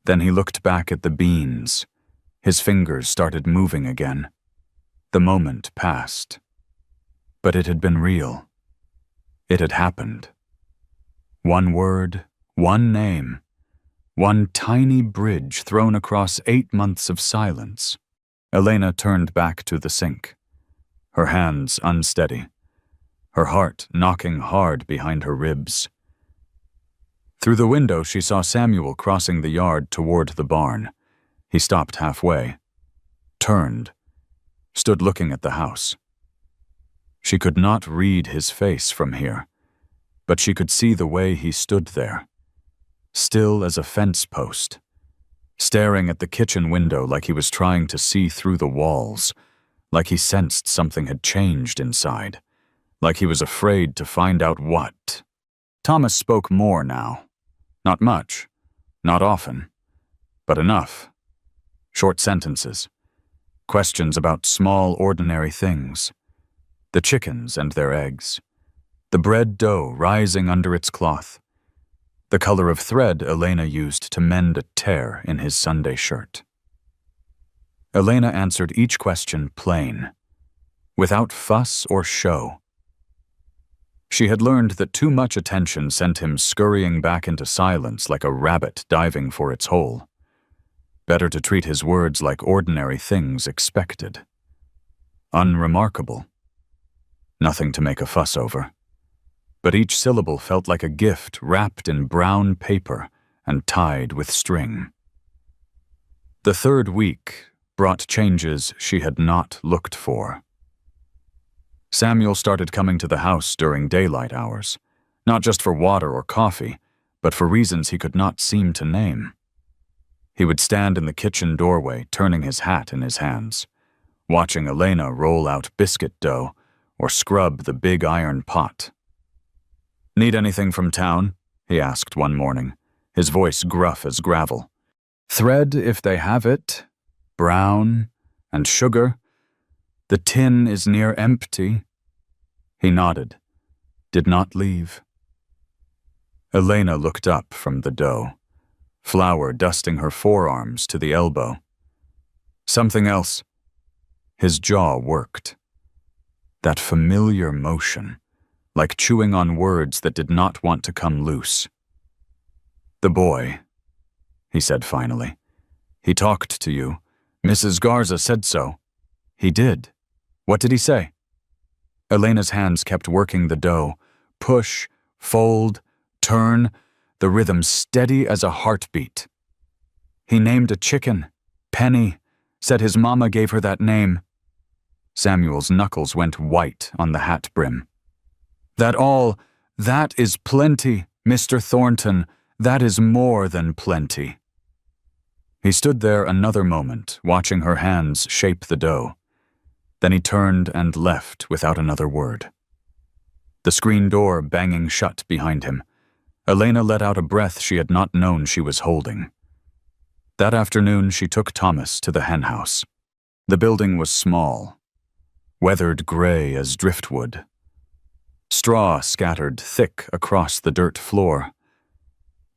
Then he looked back at the beans. His fingers started moving again. The moment passed. But it had been real. It had happened. One word, one name, one tiny bridge thrown across 8 months of silence. Elena turned back to the sink, her hands unsteady, her heart knocking hard behind her ribs. Through the window, she saw Samuel crossing the yard toward the barn. He stopped halfway, turned, stood looking at the house. She could not read his face from here, but she could see the way he stood there, still as a fence post, staring at the kitchen window like he was trying to see through the walls, like he sensed something had changed inside, like he was afraid to find out what. Thomas spoke more now. Not much, not often, but enough. Short sentences, questions about small, ordinary things. The chickens and their eggs, the bread dough rising under its cloth, the color of thread Elena used to mend a tear in his Sunday shirt. Elena answered each question plain, without fuss or show. She had learned that too much attention sent him scurrying back into silence like a rabbit diving for its hole. Better to treat his words like ordinary things expected. Unremarkable. Nothing to make a fuss over. But each syllable felt like a gift wrapped in brown paper and tied with string. The 3rd week brought changes she had not looked for. Samuel started coming to the house during daylight hours, not just for water or coffee, but for reasons he could not seem to name. He would stand in the kitchen doorway, turning his hat in his hands, watching Elena roll out biscuit dough or scrub the big iron pot. Need anything from town? He asked one morning, his voice gruff as gravel. Thread, if they have it, brown, and sugar. The tin is near empty. He nodded, did not leave. Elena looked up from the dough, flour dusting her forearms to the elbow. Something else. His jaw worked. That familiar motion, like chewing on words that did not want to come loose. The boy, he said finally. He talked to you. Mrs. Garza said so. He did. What did he say? Elena's hands kept working the dough. Push, fold, turn, the rhythm steady as a heartbeat. He named a chicken, Penny, said his mama gave her that name. Samuel's knuckles went white on the hat brim. That is plenty, Mr. Thornton. That is more than plenty. He stood there another moment, watching her hands shape the dough. Then he turned and left without another word. The screen door banging shut behind him, Elena let out a breath she had not known she was holding. That afternoon, she took Thomas to the hen house. The building was small, weathered gray as driftwood. Straw scattered thick across the dirt floor.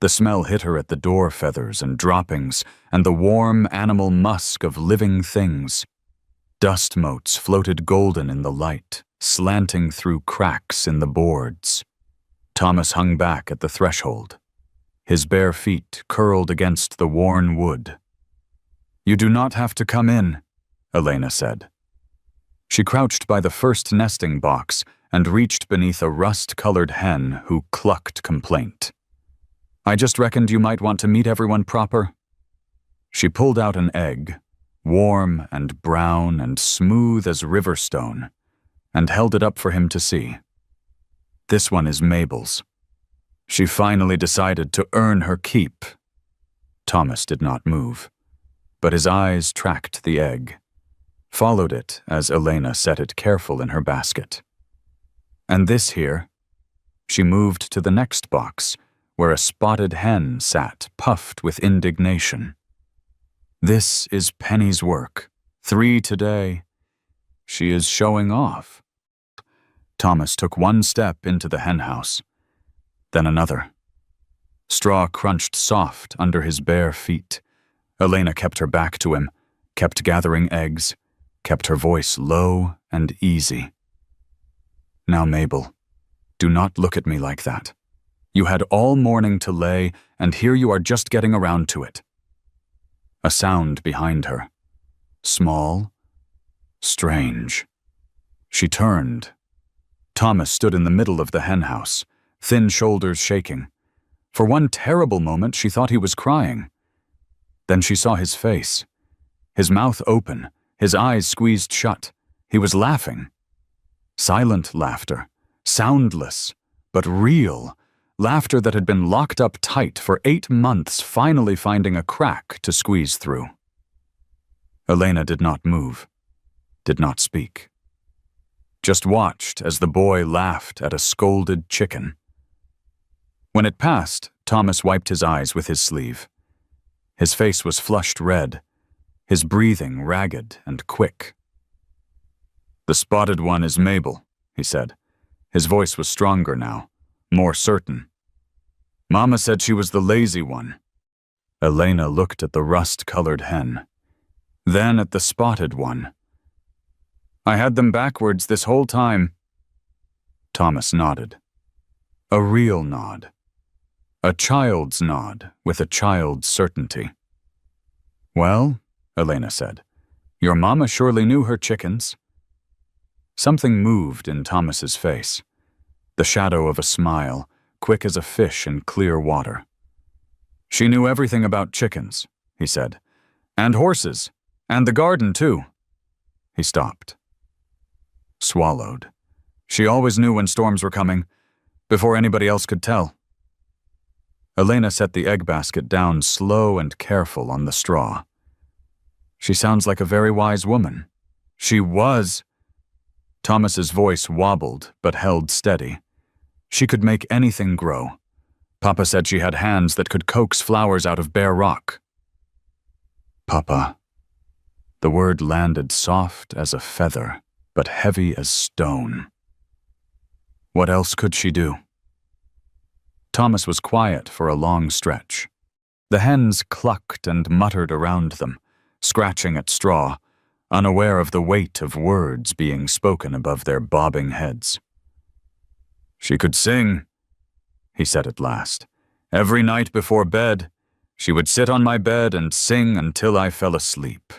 The smell hit her at the door feathers and droppings and the warm animal musk of living things. Dust motes floated golden in the light, slanting through cracks in the boards. Thomas hung back at the threshold. His bare feet curled against the worn wood. "You do not have to come in," Elena said. She crouched by the first nesting box and reached beneath a rust-colored hen who clucked complaint. "I just reckoned you might want to meet everyone proper." She pulled out an egg, warm and brown and smooth as river stone, and held it up for him to see. "This one is Mabel's." She finally decided to earn her keep. Thomas did not move, but his eyes tracked the egg, followed it as Elena set it careful in her basket. "And this here," she moved to the next box, where a spotted hen sat, puffed with indignation. "This is Penny's work. 3 today. She is showing off." Thomas took one step into the henhouse, then another. Straw crunched soft under his bare feet. Elena kept her back to him, kept gathering eggs, kept her voice low and easy. "Now, Mabel, do not look at me like that. You had all morning to lay, and here you are just getting around to it." A sound behind her. Small, strange. She turned. Thomas stood in the middle of the henhouse, thin shoulders shaking. For one terrible moment, she thought he was crying. Then she saw his face. His mouth open, his eyes squeezed shut. He was laughing. Silent laughter, soundless, but real. Laughter that had been locked up tight for 8 months, finally finding a crack to squeeze through. Elena did not move, did not speak. Just watched as the boy laughed at a scolded chicken. When it passed, Thomas wiped his eyes with his sleeve. His face was flushed red, his breathing ragged and quick. "The spotted one is Mabel," he said. His voice was stronger now, more certain. "Mama said she was the lazy one." Elena looked at the rust-colored hen, then at the spotted one. "I had them backwards this whole time." Thomas nodded. A real nod. A child's nod with a child's certainty. "Well," Elena said, "your mama surely knew her chickens." Something moved in Thomas's face, the shadow of a smile, quick as a fish in clear water. "She knew everything about chickens," he said, "and horses, and the garden too." He stopped. Swallowed. She always knew when storms were coming, before anybody else could tell. Elena set the egg basket down slow and careful on the straw. "She sounds like a very wise woman." "She was." Thomas's voice wobbled but held steady. "She could make anything grow. Papa said she had hands that could coax flowers out of bare rock." "Papa." The word landed soft as a feather, but heavy as stone. What else could she do? Thomas was quiet for a long stretch. The hens clucked and muttered around them, scratching at straw, unaware of the weight of words being spoken above their bobbing heads. "She could sing," he said at last. "Every night before bed, she would sit on my bed and sing until I fell asleep."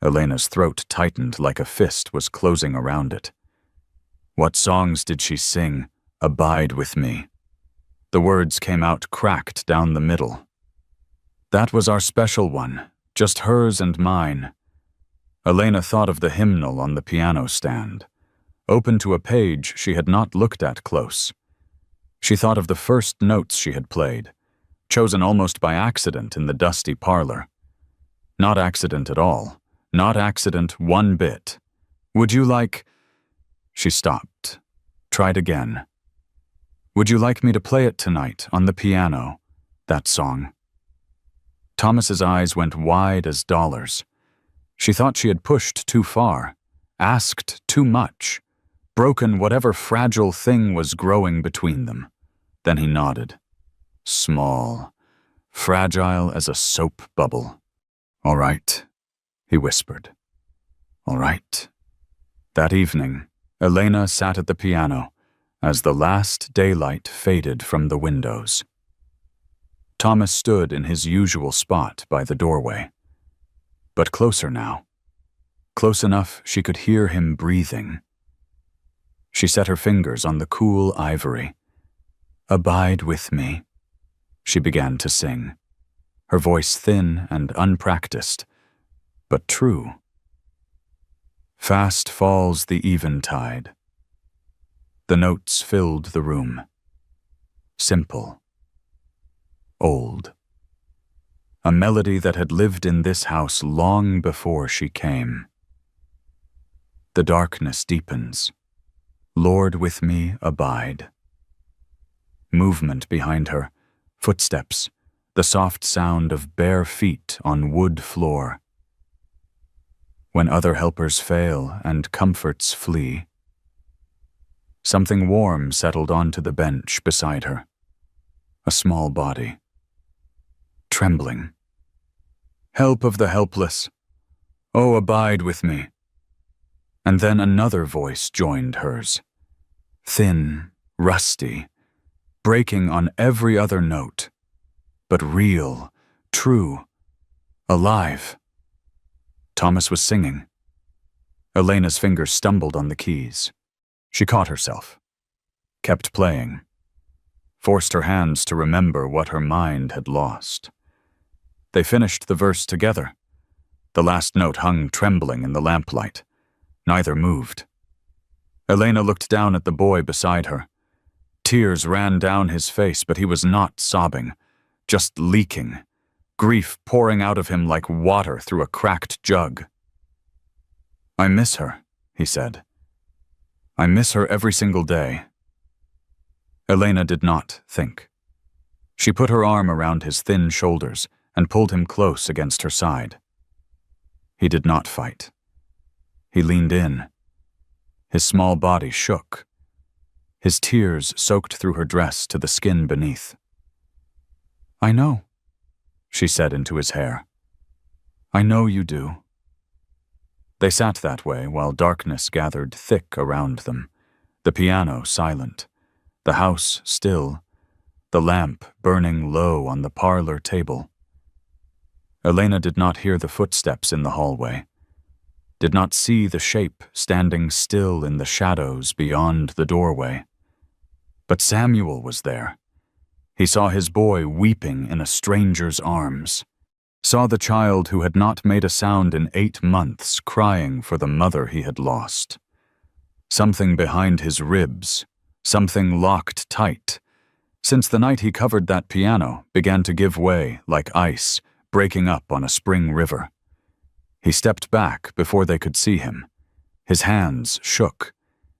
Elena's throat tightened like a fist was closing around it. What songs did she sing? "Abide with me." The words came out cracked down the middle. That was our special one, just hers and mine. Elena thought of the hymnal on the piano stand, open to a page she had not looked at close. She thought of the first notes she had played, chosen almost by accident in the dusty parlor. Not accident at all, not accident one bit. "Would you like—" She stopped, tried again. "Would you like me to play it tonight on the piano, that song?" Thomas's eyes went wide as dollars. She thought she had pushed too far, asked too much, broken whatever fragile thing was growing between them. Then he nodded. small, fragile as a soap bubble. "All right," he whispered. "All right." That evening, Elena sat at the piano as the last daylight faded from the windows. Thomas stood in his usual spot by the doorway, but closer now, close enough she could hear him breathing. She set her fingers on the cool ivory. "Abide with me," she began to sing, her voice thin and unpracticed, but true. Fast falls the eventide. The notes filled the room. Simple. Old. A melody that had lived in this house long before she came. The darkness deepens. "Lord, with me abide." Movement behind her, footsteps, the soft sound of bare feet on wood floor. When other helpers fail and comforts flee. Something warm settled onto the bench beside her. A small body. Trembling. "Help of the helpless. Oh, abide with me." And then another voice joined hers. Thin, rusty, breaking on every other note, but real, true, alive. Thomas was singing. Elena's fingers stumbled on the keys. She caught herself, kept playing, forced her hands to remember what her mind had lost. They finished the verse together. The last note hung trembling in the lamplight. Neither moved. Elena looked down at the boy beside her. Tears ran down his face, but he was not sobbing, just leaking, grief pouring out of him like water through a cracked jug. "I miss her," he said. "I miss her every single day." Elena did not think. She put her arm around his thin shoulders and pulled him close against her side. He did not fight. He leaned in. His small body shook. His tears soaked through her dress to the skin beneath. "I know," she said into his hair. "I know you do." They sat that way while darkness gathered thick around them, the piano silent, the house still, the lamp burning low on the parlor table. Elena did not hear the footsteps in the hallway, did not see the shape standing still in the shadows beyond the doorway. But Samuel was there. He saw his boy weeping in a stranger's arms, saw the child who had not made a sound in 8 months crying for the mother he had lost. Something behind his ribs, something locked tight, since the night he covered that piano, began to give way like ice breaking up on a spring river. He stepped back before they could see him. His hands shook.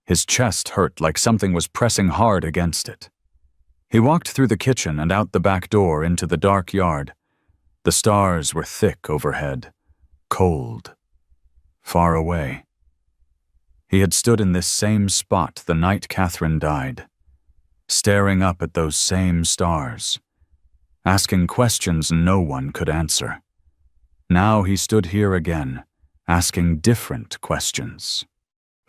His chest hurt like something was pressing hard against it. He walked through the kitchen and out the back door into the dark yard. The stars were thick overhead, cold, far away. He had stood in this same spot the night Catherine died, staring up at those same stars, asking questions no one could answer. Now he stood here again, asking different questions.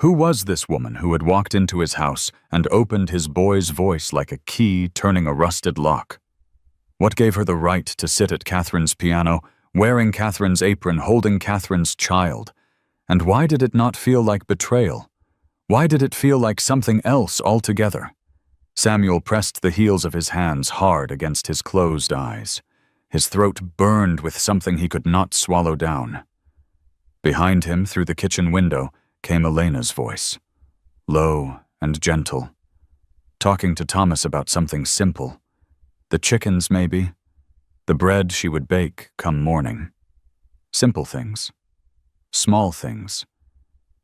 Who was this woman who had walked into his house and opened his boy's voice like a key turning a rusted lock? What gave her the right to sit at Catherine's piano, wearing Catherine's apron, holding Catherine's child? And why did it not feel like betrayal? Why did it feel like something else altogether? Samuel pressed the heels of his hands hard against his closed eyes. His throat burned with something he could not swallow down. Behind him, through the kitchen window, came Elena's voice, low and gentle, talking to Thomas about something simple. The chickens, maybe. The bread she would bake come morning. Simple things. Small things.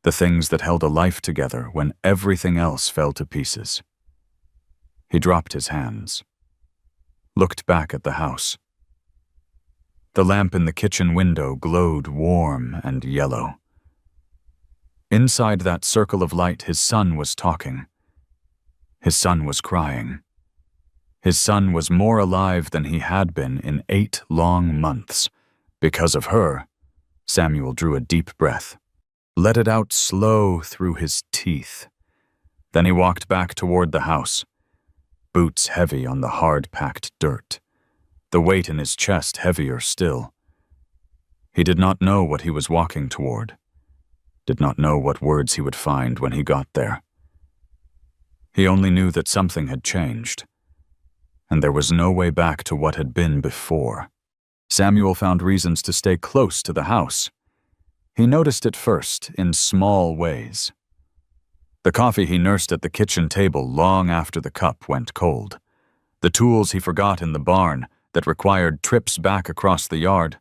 The things that held a life together when everything else fell to pieces. He dropped his hands, looked back at the house. The lamp in the kitchen window glowed warm and yellow. Inside that circle of light, his son was talking. His son was crying. His son was more alive than he had been in 8 long months. Because of her, Samuel drew a deep breath, let it out slow through his teeth. Then he walked back toward the house, boots heavy on the hard-packed dirt, the weight in his chest heavier still. He did not know what he was walking toward, did not know what words he would find when he got there. He only knew that something had changed, and there was no way back to what had been before. Samuel found reasons to stay close to the house. He noticed it first in small ways. The coffee he nursed at the kitchen table long after the cup went cold. The tools he forgot in the barn that required trips back across the yard.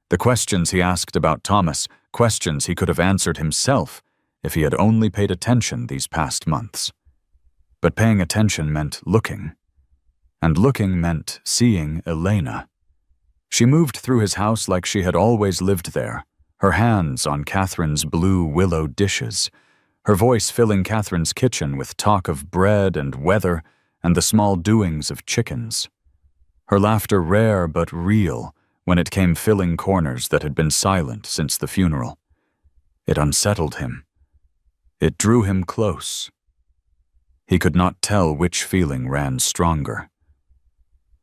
The questions he asked about Thomas, questions he could have answered himself if he had only paid attention these past months. But paying attention meant looking, and looking meant seeing Elena. She moved through his house like she had always lived there, her hands on Catherine's blue willow dishes, her voice filling Catherine's kitchen with talk of bread and weather and the small doings of chickens. Her laughter rare but real when it came filling corners that had been silent since the funeral. It unsettled him. It drew him close. He could not tell which feeling ran stronger.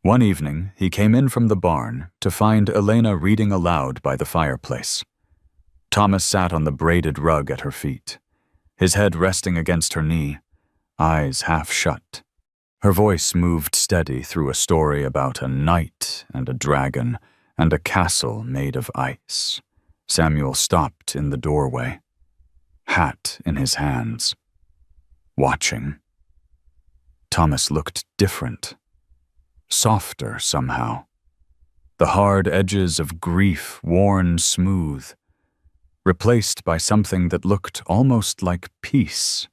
One evening, he came in from the barn to find Elena reading aloud by the fireplace. Thomas sat on the braided rug at her feet, his head resting against her knee, eyes half shut. Her voice moved steady through a story about a knight and a dragon and a castle made of ice. Samuel stopped in the doorway, hat in his hands, watching. Thomas looked different, softer somehow, the hard edges of grief worn smooth, replaced by something that looked almost like peace.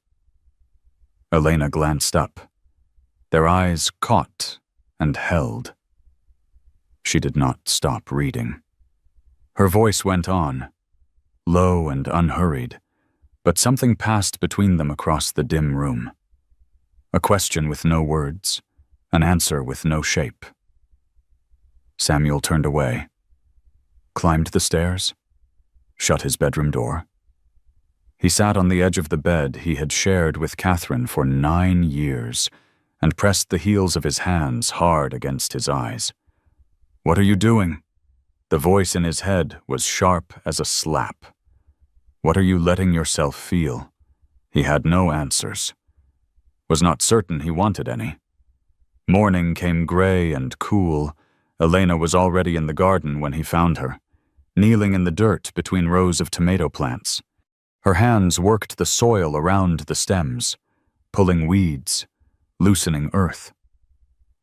Elena glanced up. Their eyes caught and held. She did not stop reading. Her voice went on, low and unhurried, but something passed between them across the dim room. A question with no words, an answer with no shape. Samuel turned away, climbed the stairs, shut his bedroom door. He sat on the edge of the bed he had shared with Catherine for 9 years and pressed the heels of his hands hard against his eyes. "What are you doing?" The voice in his head was sharp as a slap. "What are you letting yourself feel?" He had no answers. Was not certain he wanted any. Morning came gray and cool. Elena was already in the garden when he found her, kneeling in the dirt between rows of tomato plants. Her hands worked the soil around the stems, pulling weeds, loosening earth.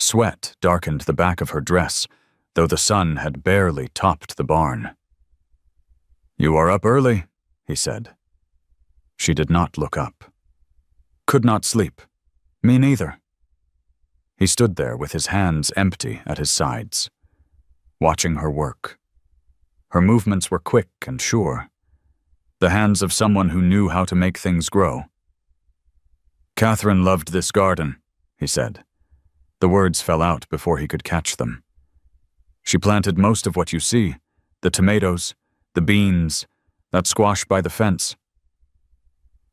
Sweat darkened the back of her dress, though the sun had barely topped the barn. "You are up early," he said. She did not look up. "Could not sleep. Me neither." He stood there with his hands empty at his sides, watching her work. Her movements were quick and sure, the hands of someone who knew how to make things grow. "Catherine loved this garden," he said. The words fell out before he could catch them. "She planted most of what you see, the tomatoes, the beans, that squash by the fence."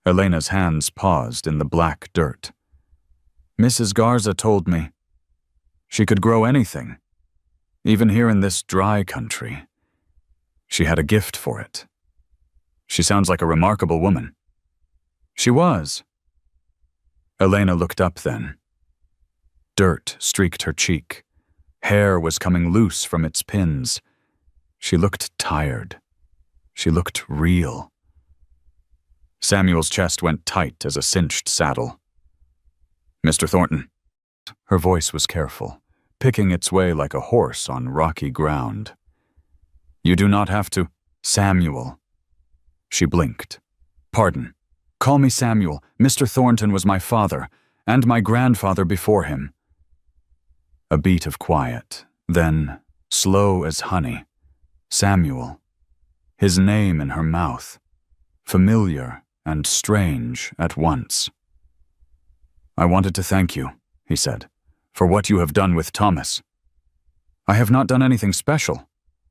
Elena's hands paused in the black dirt. "Mrs. Garza told me she could grow anything, even here in this dry country. She had a gift for it. She sounds like a remarkable woman." "She was." Elena looked up then. Dirt streaked her cheek. Hair was coming loose from its pins. She looked tired. She looked real. Samuel's chest went tight as a cinched saddle. "Mr. Thornton." Her voice was careful, picking its way like a horse on rocky ground. "You do not have to—" "Samuel." She blinked. "Pardon. Call me Samuel. Mr. Thornton was my father, and my grandfather before him." A beat of quiet, then, slow as honey, Samuel. His name in her mouth, familiar and strange at once. "I wanted to thank you," he said, For what you have done with Thomas. I have not done anything special.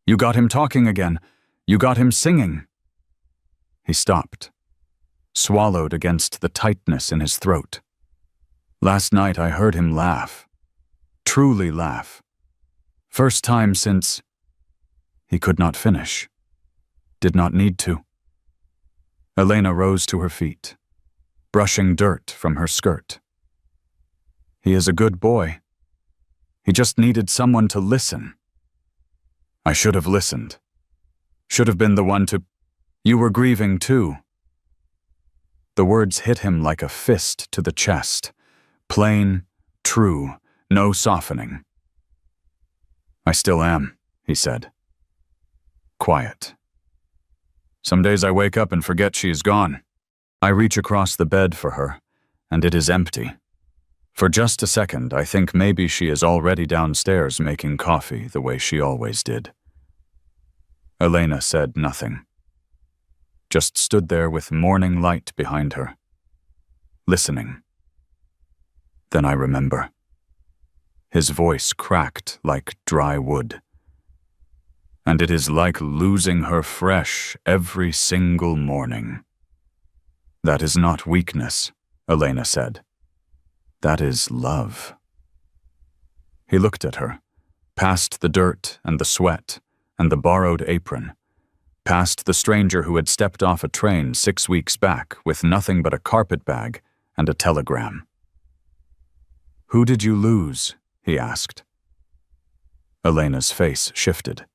You got him talking again. You got him singing. He stopped, swallowed against the tightness in his throat. Last night I heard him laugh. Truly laugh. First time since... He could not finish. Did not need to. Elena rose to her feet, brushing dirt from her skirt. He is a good boy. He just needed someone to listen. I should have listened. Should have been the one to... You were grieving too. The words hit him like a fist to the chest. Plain, true, no softening. I still am, he said. Quiet. Some days I wake up and forget she is gone. I reach across the bed for her, and it is empty. For just a second, I think maybe she is already downstairs making coffee the way she always did. Elena said nothing. Just stood there with morning light behind her, listening. Then I remember. His voice cracked like dry wood. And it is like losing her fresh every single morning. That is not weakness, Elena said. That is love. He looked at her, past the dirt and the sweat and the borrowed apron, past the stranger who had stepped off a train 6 weeks back with nothing but a carpet bag and a telegram. Who did you lose? He asked. Elena's face shifted.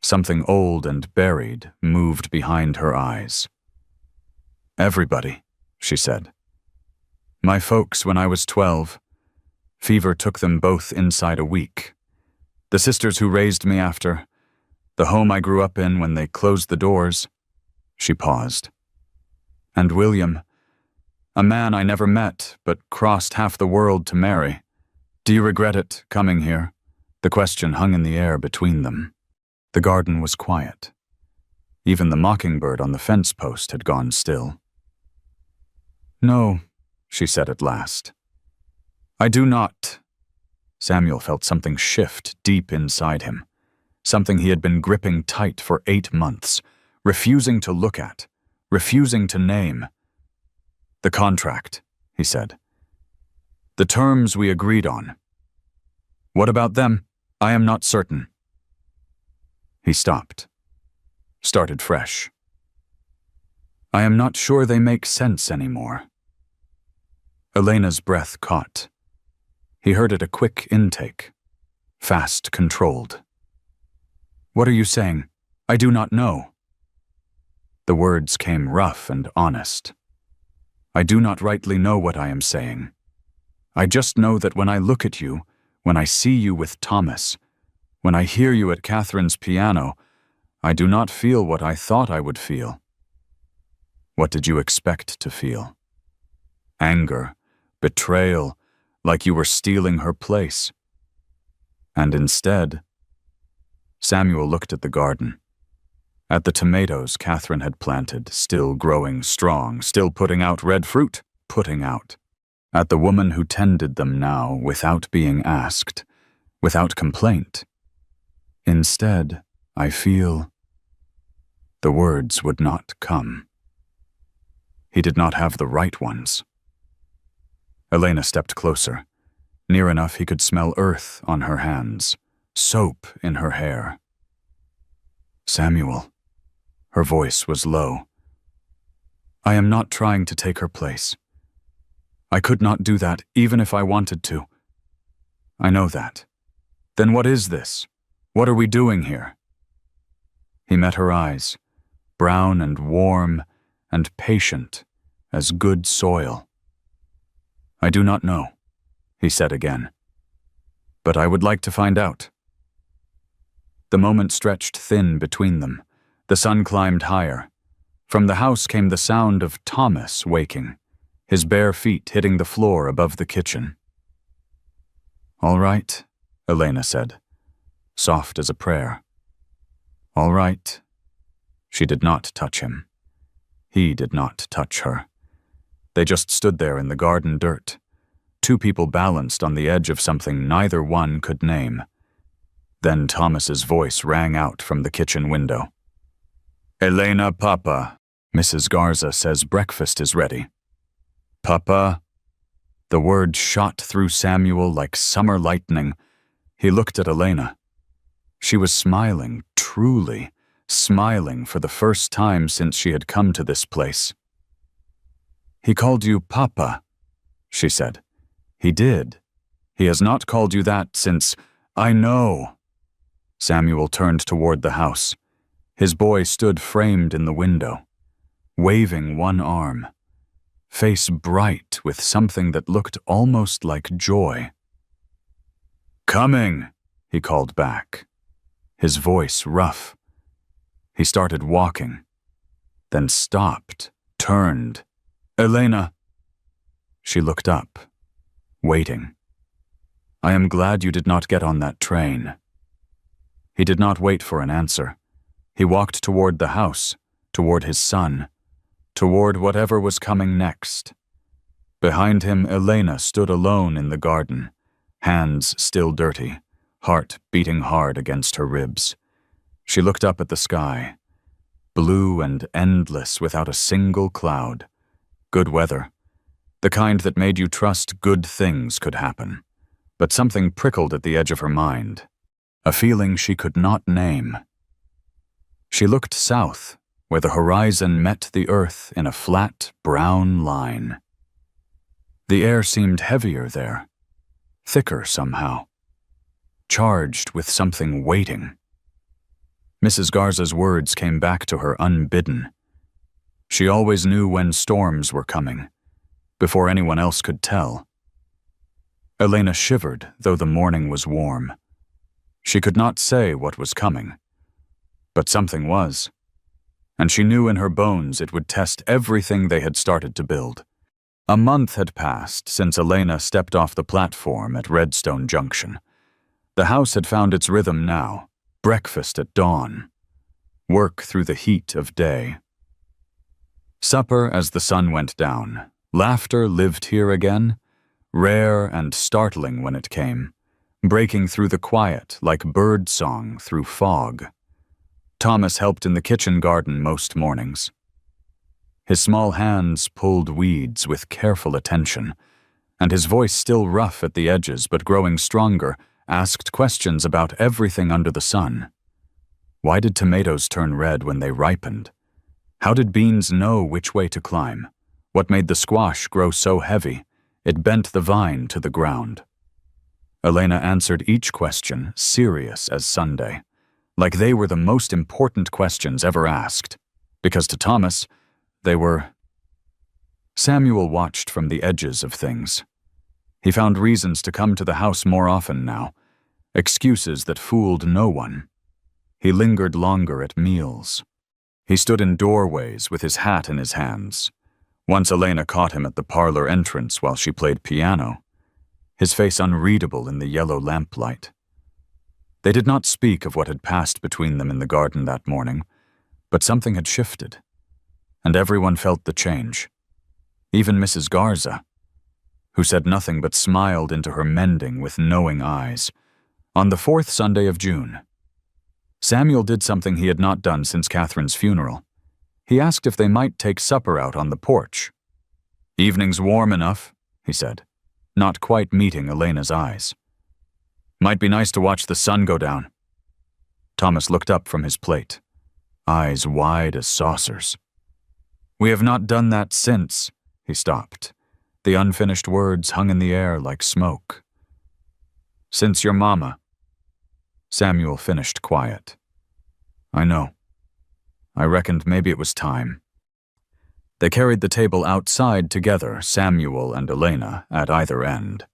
Something old and buried moved behind her eyes. Everybody, she said. My folks when I was 12. Fever took them both inside a week. The sisters who raised me after, the home I grew up in when they closed the doors. She paused. And William, a man I never met but crossed half the world to marry. Do you regret it, coming here? The question hung in the air between them. The garden was quiet. Even the mockingbird on the fence post had gone still. No, she said at last. I do not. Samuel felt something shift deep inside him, something he had been gripping tight for 8 months, refusing to look at, refusing to name. The contract, he said. The terms we agreed on. What about them? I am not certain. He stopped, started fresh. I am not sure they make sense anymore. Elena's breath caught. He heard it a quick intake, fast controlled. What are you saying? I do not know. The words came rough and honest. I do not rightly know what I am saying. I just know that when I look at you, when I see you with Thomas, when I hear you at Catherine's piano, I do not feel what I thought I would feel. What did you expect to feel? Anger, betrayal, like you were stealing her place. And instead, Samuel looked at the garden, at the tomatoes Catherine had planted, still growing strong, still putting out red fruit, putting out. At the woman who tended them now without being asked, without complaint. Instead, I feel... The words would not come. He did not have the right ones. Elena stepped closer, near enough he could smell earth on her hands, soap in her hair. Samuel. Her voice was low. I am not trying to take her place. I could not do that even if I wanted to. I know that. Then what is this? What are we doing here? He met her eyes, brown and warm and patient as good soil. I do not know, he said again. But I would like to find out. The moment stretched thin between them. The sun climbed higher. From the house came the sound of Thomas waking, his bare feet hitting the floor above the kitchen. All right, Elena said, soft as a prayer. All right. She did not touch him. He did not touch her. They just stood there in the garden dirt, two people balanced on the edge of something neither one could name. Then Thomas's voice rang out from the kitchen window. "Elena, Papa, Mrs. Garza says breakfast is ready." "Papa?" The word shot through Samuel like summer lightning. He looked at Elena. She was smiling, truly smiling for the first time since she had come to this place. "He called you Papa," she said. "He did. He has not called you that since—" "I know." Samuel turned toward the house. His boy stood framed in the window, waving one arm, face bright with something that looked almost like joy. "Coming," he called back, his voice rough. He started walking, then stopped, turned. "Elena." She looked up, waiting. "I am glad you did not get on that train." He did not wait for an answer. He walked toward the house, toward his son, toward whatever was coming next. Behind him, Elena stood alone in the garden, hands still dirty, heart beating hard against her ribs. She looked up at the sky, blue and endless without a single cloud. Good weather, the kind that made you trust good things could happen. But something prickled at the edge of her mind, a feeling she could not name. She looked south, where the horizon met the earth in a flat, brown line. The air seemed heavier there, thicker somehow, charged with something waiting. Mrs. Garza's words came back to her unbidden. She always knew when storms were coming, before anyone else could tell. Elena shivered, though the morning was warm. She could not say what was coming, but something was, and she knew in her bones it would test everything they had started to build. A month had passed since Elena stepped off the platform at Redstone Junction. The house had found its rhythm now, breakfast at dawn, work through the heat of day. Supper as the sun went down. Laughter lived here again, rare and startling when it came, breaking through the quiet like bird song through fog. Thomas helped in the kitchen garden most mornings. His small hands pulled weeds with careful attention, and his voice still rough at the edges but growing stronger, asked questions about everything under the sun. Why did tomatoes turn red when they ripened? How did beans know which way to climb? What made the squash grow so heavy it bent the vine to the ground? Elena answered each question, serious as Sunday, like they were the most important questions ever asked, because to Thomas, they were. Samuel watched from the edges of things. He found reasons to come to the house more often now, excuses that fooled no one. He lingered longer at meals. He stood in doorways with his hat in his hands. Once Elena caught him at the parlor entrance while she played piano, his face unreadable in the yellow lamplight. They did not speak of what had passed between them in the garden that morning, but something had shifted, and everyone felt the change. Even Mrs. Garza, who said nothing but smiled into her mending with knowing eyes. On the 4th Sunday of June, Samuel did something he had not done since Catherine's funeral. He asked if they might take supper out on the porch. "Evening's warm enough," he said, not quite meeting Elena's eyes. "Might be nice to watch the sun go down." Thomas looked up from his plate, eyes wide as saucers. "We have not done that since," he stopped. The unfinished words hung in the air like smoke. "Since your mama." Samuel finished quiet. "I know. I reckoned maybe it was time." They carried the table outside together, Samuel and Elena at either end,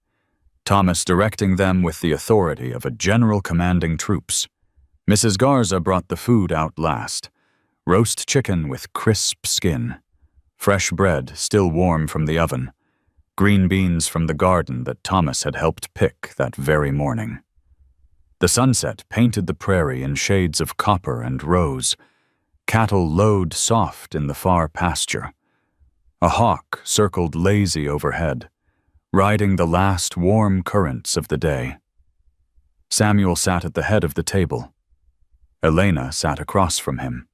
Thomas directing them with the authority of a general commanding troops. Mrs. Garza brought the food out last, roast chicken with crisp skin, fresh bread still warm from the oven, green beans from the garden that Thomas had helped pick that very morning. The sunset painted the prairie in shades of copper and rose. Cattle lowed soft in the far pasture. A hawk circled lazy overhead, riding the last warm currents of the day. Samuel sat at the head of the table. Elena sat across from him.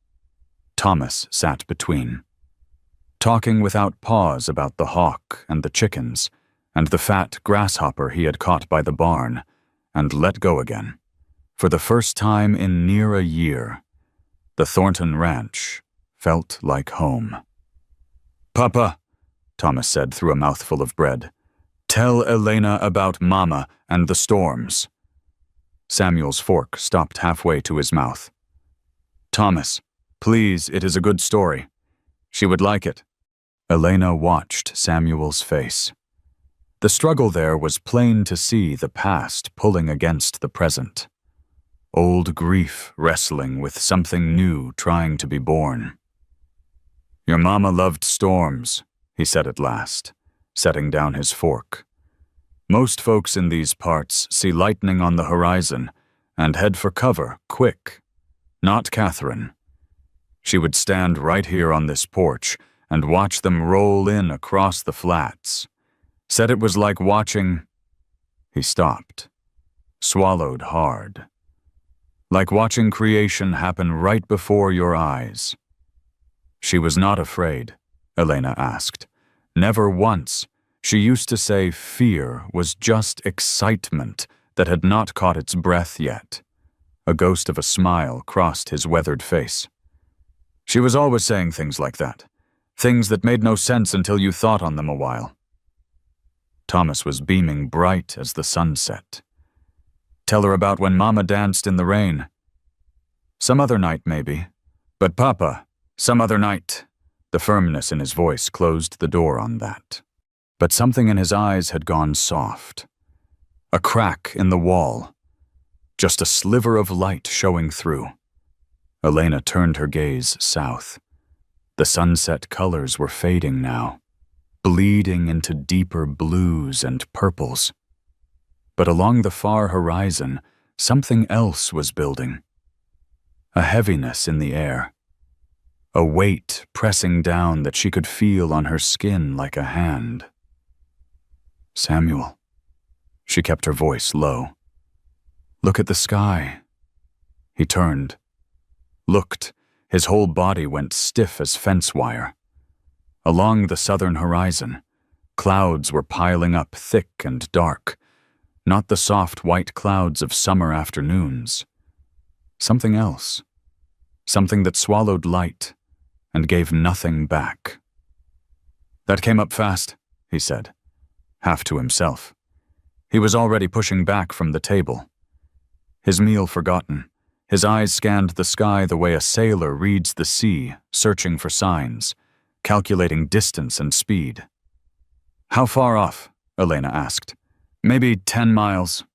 Thomas sat between, talking without pause about the hawk and the chickens and the fat grasshopper he had caught by the barn and let go again. For the first time in near a year, the Thornton Ranch felt like home. "Papa," Thomas said through a mouthful of bread, "tell Elena about Mama and the storms." Samuel's fork stopped halfway to his mouth. "Thomas, please, it is a good story. She would like it." Elena watched Samuel's face. The struggle there was plain to see, the past pulling against the present. Old grief wrestling with something new trying to be born. "Your mama loved storms," he said at last, setting down his fork. "Most folks in these parts see lightning on the horizon and head for cover, quick. Not Catherine. She would stand right here on this porch and watch them roll in across the flats. Said it was like watching—" He stopped, swallowed hard. "Like watching creation happen right before your eyes." "She was not afraid?" Elena asked. "Never once. She used to say fear was just excitement that had not caught its breath yet." A ghost of a smile crossed his weathered face. "She was always saying things like that. Things that made no sense until you thought on them a while." Thomas was beaming bright as the sun set. "Tell her about when Mama danced in the rain." "Some other night, maybe. But Papa, some other night." The firmness in his voice closed the door on that. But something in his eyes had gone soft. A crack in the wall. Just a sliver of light showing through. Elena turned her gaze south. The sunset colors were fading now, bleeding into deeper blues and purples. But along the far horizon, something else was building. A heaviness in the air. A weight pressing down that she could feel on her skin like a hand. "Samuel." She kept her voice low. "Look at the sky." He turned. Looked. His whole body went stiff as fence wire. Along the southern horizon, clouds were piling up thick and dark. Not the soft white clouds of summer afternoons. Something else. Something that swallowed light and gave nothing back. "That came up fast," he said, half to himself. He was already pushing back from the table. His meal forgotten, his eyes scanned the sky the way a sailor reads the sea, searching for signs, calculating distance and speed. "How far off?" Elena asked. "Maybe 10 miles.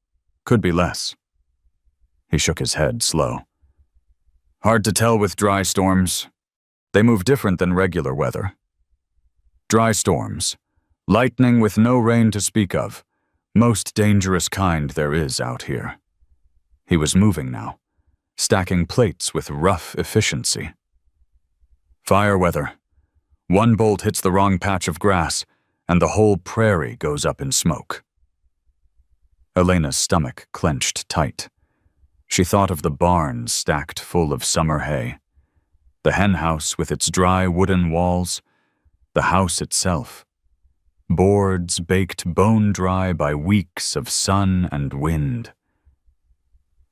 Could be less." He shook his head slow. "Hard to tell with dry storms. They move different than regular weather. Dry storms. Lightning with no rain to speak of. Most dangerous kind there is out here." He was moving now, stacking plates with rough efficiency. "Fire weather. One bolt hits the wrong patch of grass, and the whole prairie goes up in smoke." Elena's stomach clenched tight. She thought of the barn stacked full of summer hay, the hen house with its dry wooden walls, the house itself, boards baked bone-dry by weeks of sun and wind.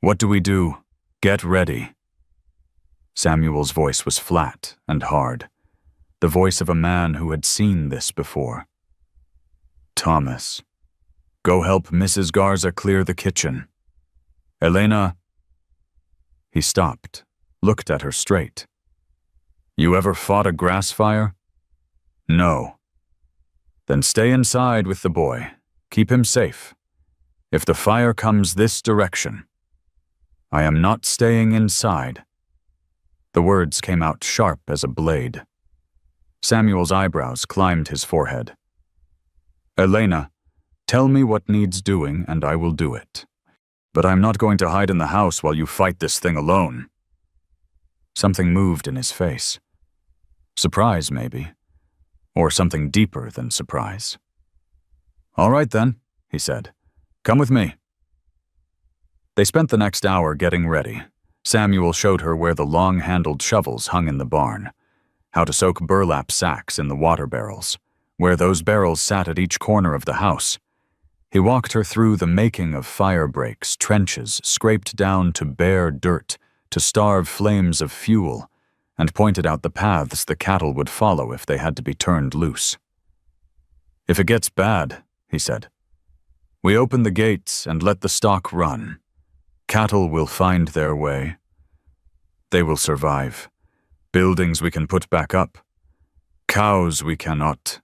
"What do we do? Get ready." Samuel's voice was flat and hard, the voice of a man who had seen this before. "Thomas, go help Mrs. Garza clear the kitchen. Elena." He stopped, looked at her straight. "You ever fought a grass fire?" "No." "Then stay inside with the boy. Keep him safe. If the fire comes this direction." "I am not staying inside." The words came out sharp as a blade. Samuel's eyebrows climbed his forehead. "Elena, tell me what needs doing and I will do it. But I'm not going to hide in the house while you fight this thing alone." Something moved in his face. Surprise, maybe. Or something deeper than surprise. All right then, he said. Come with me. They spent the next hour getting ready. Samuel showed her where the long-handled shovels hung in the barn, how to soak burlap sacks in the water barrels, where those barrels sat at each corner of the house. He walked her through the making of fire breaks, trenches scraped down to bare dirt to starve flames of fuel, and pointed out the paths the cattle would follow if they had to be turned loose. If it gets bad, he said, we open the gates and let the stock run. Cattle will find their way. They will survive. Buildings we can put back up. Cows we cannot.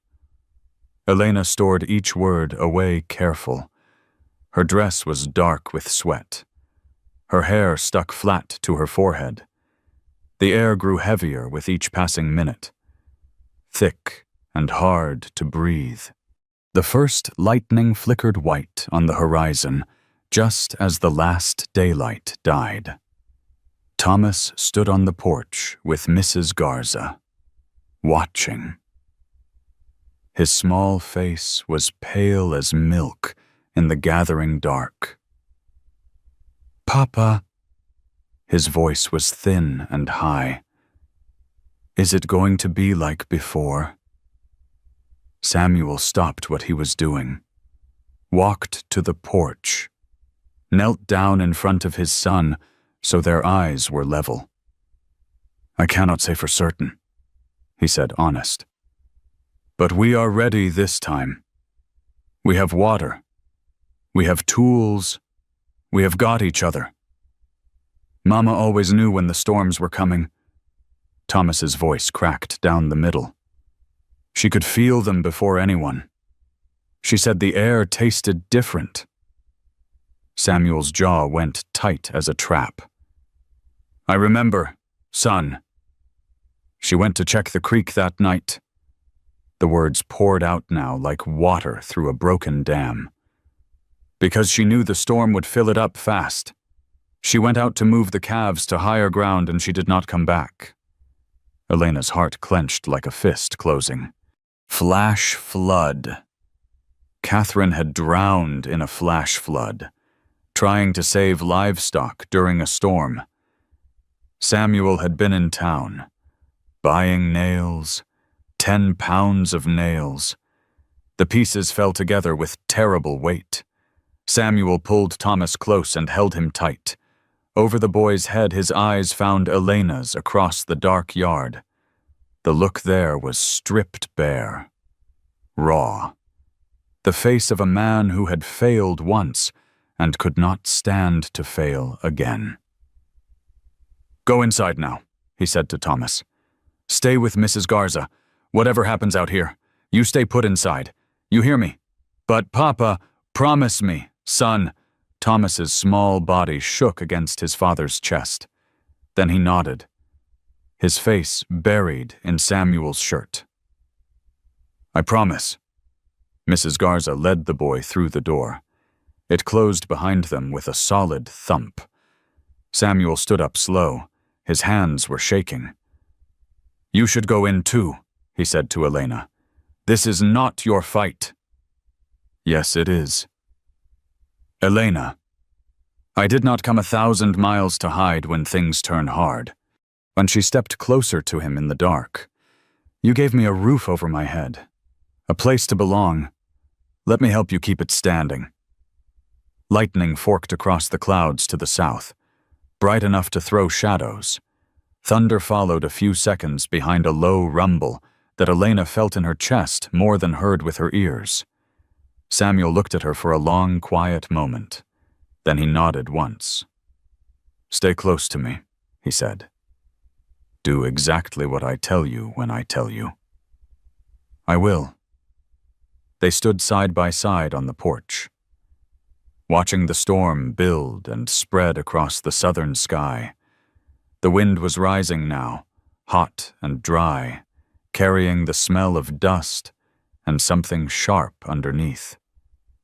Elena stored each word away careful. Her dress was dark with sweat. Her hair stuck flat to her forehead. The air grew heavier with each passing minute, thick and hard to breathe. The first lightning flickered white on the horizon, just as the last daylight died. Thomas stood on the porch with Mrs. Garza, watching. His small face was pale as milk in the gathering dark. Papa. His voice was thin and high. Is it going to be like before? Samuel stopped what he was doing, walked to the porch, knelt down in front of his son so their eyes were level. I cannot say for certain, he said, honest. But we are ready this time. We have water. We have tools. We have got each other. Mama always knew when the storms were coming. Thomas's voice cracked down the middle. She could feel them before anyone. She said the air tasted different. Samuel's jaw went tight as a trap. I remember, son. She went to check the creek that night. The words poured out now like water through a broken dam. Because she knew the storm would fill it up fast. She went out to move the calves to higher ground and she did not come back. Elena's heart clenched like a fist closing. Flash flood. Catherine had drowned in a flash flood, trying to save livestock during a storm. Samuel had been in town, buying nails, 10 pounds of nails. The pieces fell together with terrible weight. Samuel pulled Thomas close and held him tight. Over the boy's head, his eyes found Elena's across the dark yard. The look there was stripped bare, raw. The face of a man who had failed once and could not stand to fail again. Go inside now, he said to Thomas. Stay with Mrs. Garza. Whatever happens out here, you stay put inside. You hear me? But Papa, promise me, son. Thomas's small body shook against his father's chest. Then he nodded, his face buried in Samuel's shirt. I promise. Mrs. Garza led the boy through the door. It closed behind them with a solid thump. Samuel stood up slow. His hands were shaking. You should go in too, he said to Elena. This is not your fight. Yes, it is. Elena. I did not come 1,000 miles to hide when things turn hard. When she stepped closer to him in the dark, you gave me a roof over my head, a place to belong. Let me help you keep it standing. Lightning forked across the clouds to the south, bright enough to throw shadows. Thunder followed a few seconds behind a low rumble that Elena felt in her chest more than heard with her ears. Samuel looked at her for a long, quiet moment. Then he nodded once. Stay close to me, he said. Do exactly what I tell you when I tell you. I will. They stood side by side on the porch, watching the storm build and spread across the southern sky. The wind was rising now, hot and dry, carrying the smell of dust and something sharp underneath,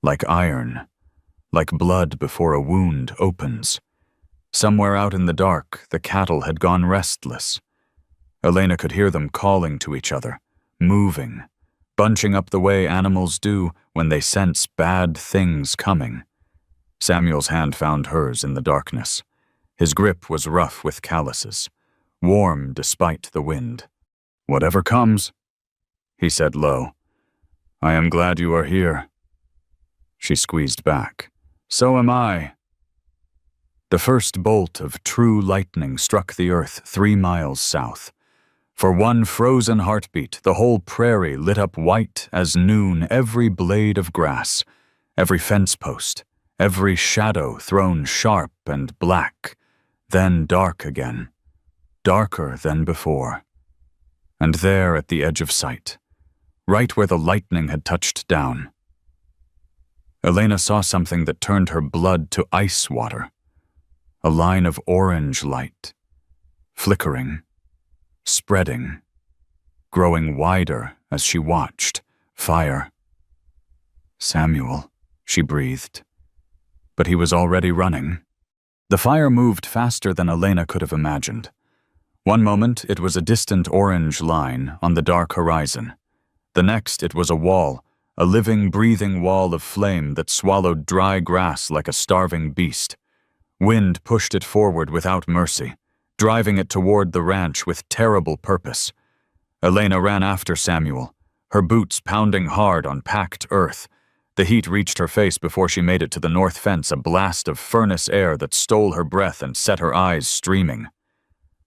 like iron, like blood before a wound opens. Somewhere out in the dark, the cattle had gone restless. Elena could hear them calling to each other, moving, bunching up the way animals do when they sense bad things coming. Samuel's hand found hers in the darkness. His grip was rough with calluses, warm despite the wind. "Whatever comes," he said low. "I am glad you are here." She squeezed back. "So am I." The first bolt of true lightning struck the earth 3 miles south. For one frozen heartbeat, the whole prairie lit up white as noon, every blade of grass, every fence post, every shadow thrown sharp and black, then dark again, darker than before. And there at the edge of sight, right where the lightning had touched down, Elena saw something that turned her blood to ice water. A line of orange light, flickering, spreading, growing wider as she watched. Fire. "Samuel," she breathed. But he was already running. The fire moved faster than Elena could have imagined. One moment it was a distant orange line on the dark horizon. The next it was a wall, a living, breathing wall of flame that swallowed dry grass like a starving beast. Wind pushed it forward without mercy, driving it toward the ranch with terrible purpose. Elena ran after Samuel, her boots pounding hard on packed earth. The heat reached her face before she made it to the north fence, a blast of furnace air that stole her breath and set her eyes streaming.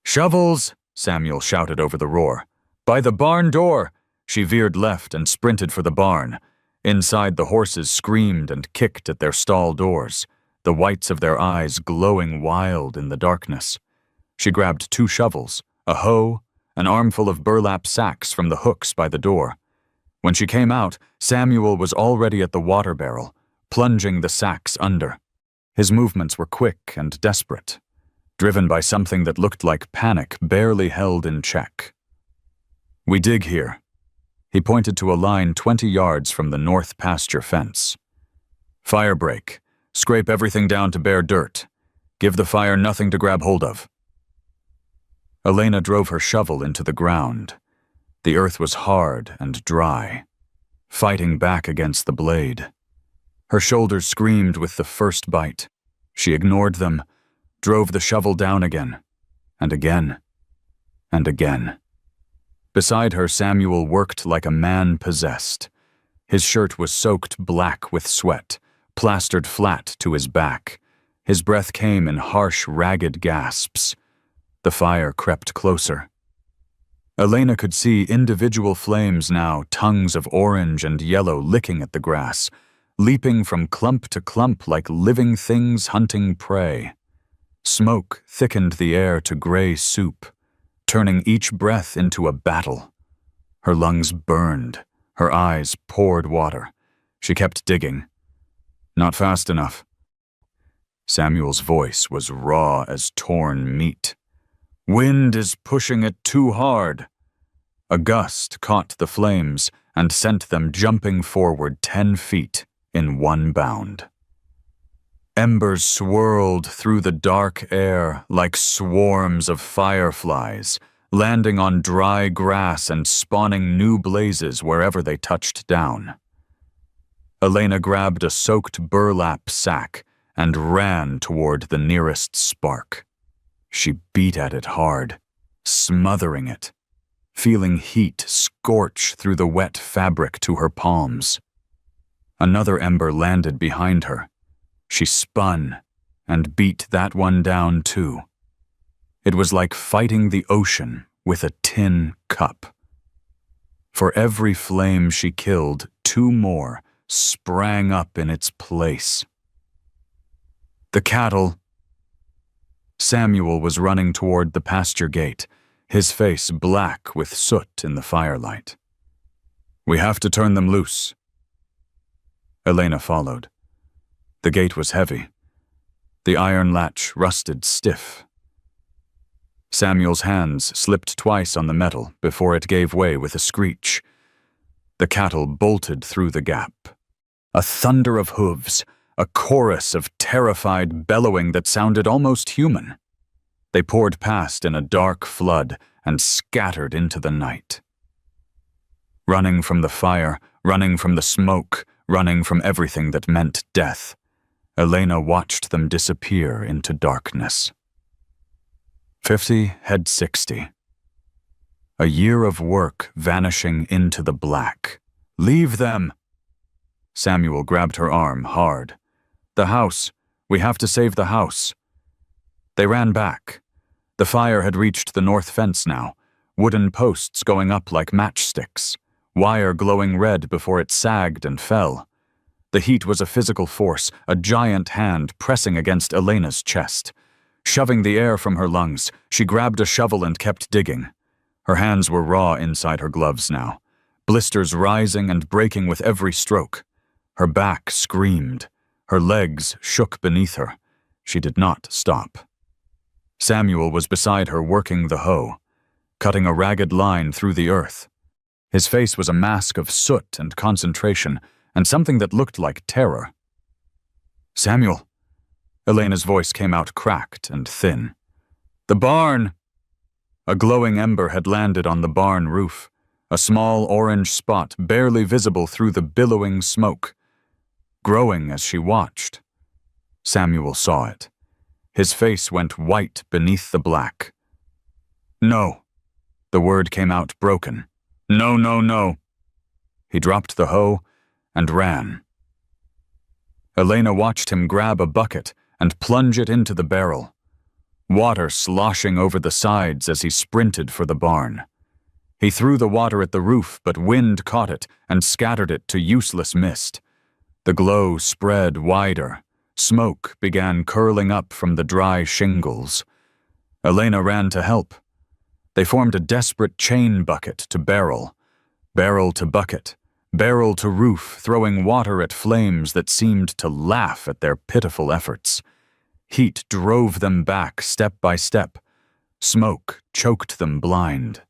"Shovels!" Samuel shouted over the roar. "By the barn door!" She veered left and sprinted for the barn. Inside, the horses screamed and kicked at their stall doors, the whites of their eyes glowing wild in the darkness. She grabbed 2 shovels, a hoe, an armful of burlap sacks from the hooks by the door. When she came out, Samuel was already at the water barrel, plunging the sacks under. His movements were quick and desperate, driven by something that looked like panic barely held in check. "We dig here." He pointed to a line 20 yards from the north pasture fence. "Fire break. Scrape everything down to bare dirt. Give the fire nothing to grab hold of." Elena drove her shovel into the ground. The earth was hard and dry, fighting back against the blade. Her shoulders screamed with the first bite. She ignored them, drove the shovel down again, and again, and again. Beside her, Samuel worked like a man possessed. His shirt was soaked black with sweat, plastered flat to his back. His breath came in harsh, ragged gasps. The fire crept closer. Elena could see individual flames now, tongues of orange and yellow licking at the grass, leaping from clump to clump like living things hunting prey. Smoke thickened the air to gray soup, turning each breath into a battle. Her lungs burned, her eyes poured water. She kept digging. Not fast enough. Samuel's voice was raw as torn meat. "Wind is pushing it too hard." A gust caught the flames and sent them jumping forward 10 feet in one bound. Embers swirled through the dark air like swarms of fireflies, landing on dry grass and spawning new blazes wherever they touched down. Elena grabbed a soaked burlap sack and ran toward the nearest spark. She beat at it hard, smothering it, feeling heat scorch through the wet fabric to her palms. Another ember landed behind her. She spun and beat that one down too. It was like fighting the ocean with a tin cup. For every flame she killed, 2 more sprang up in its place. The cattle. Samuel was running toward the pasture gate, his face black with soot in the firelight. "We have to turn them loose." Elena followed. The gate was heavy. The iron latch rusted stiff. Samuel's hands slipped twice on the metal before it gave way with a screech. The cattle bolted through the gap. A thunder of hooves, a chorus of terrified bellowing that sounded almost human. They poured past in a dark flood and scattered into the night. Running from the fire, running from the smoke, running from everything that meant death. Elena watched them disappear into darkness. 50 had 60. A year of work vanishing into the black. "Leave them!" Samuel grabbed her arm hard. "The house. We have to save the house." They ran back. The fire had reached the north fence now, wooden posts going up like matchsticks, wire glowing red before it sagged and fell. The heat was a physical force, a giant hand pressing against Elena's chest. Shoving the air from her lungs, she grabbed a shovel and kept digging. Her hands were raw inside her gloves now, blisters rising and breaking with every stroke. Her back screamed. Her legs shook beneath her. She did not stop. Samuel was beside her working the hoe, cutting a ragged line through the earth. His face was a mask of soot and concentration, and something that looked like terror. "Samuel!" Elena's voice came out cracked and thin. "The barn!" A glowing ember had landed on the barn roof, a small orange spot barely visible through the billowing smoke. Growing as she watched. Samuel saw it. His face went white beneath the black. "No." The word came out broken. "No, no, no." He dropped the hoe and ran. Elena watched him grab a bucket and plunge it into the barrel, water sloshing over the sides as he sprinted for the barn. He threw the water at the roof, but wind caught it and scattered it to useless mist. The glow spread wider. Smoke began curling up from the dry shingles. Elena ran to help. They formed a desperate chain bucket to barrel to bucket, barrel to roof, throwing water at flames that seemed to laugh at their pitiful efforts. Heat drove them back step by step. Smoke choked them blind.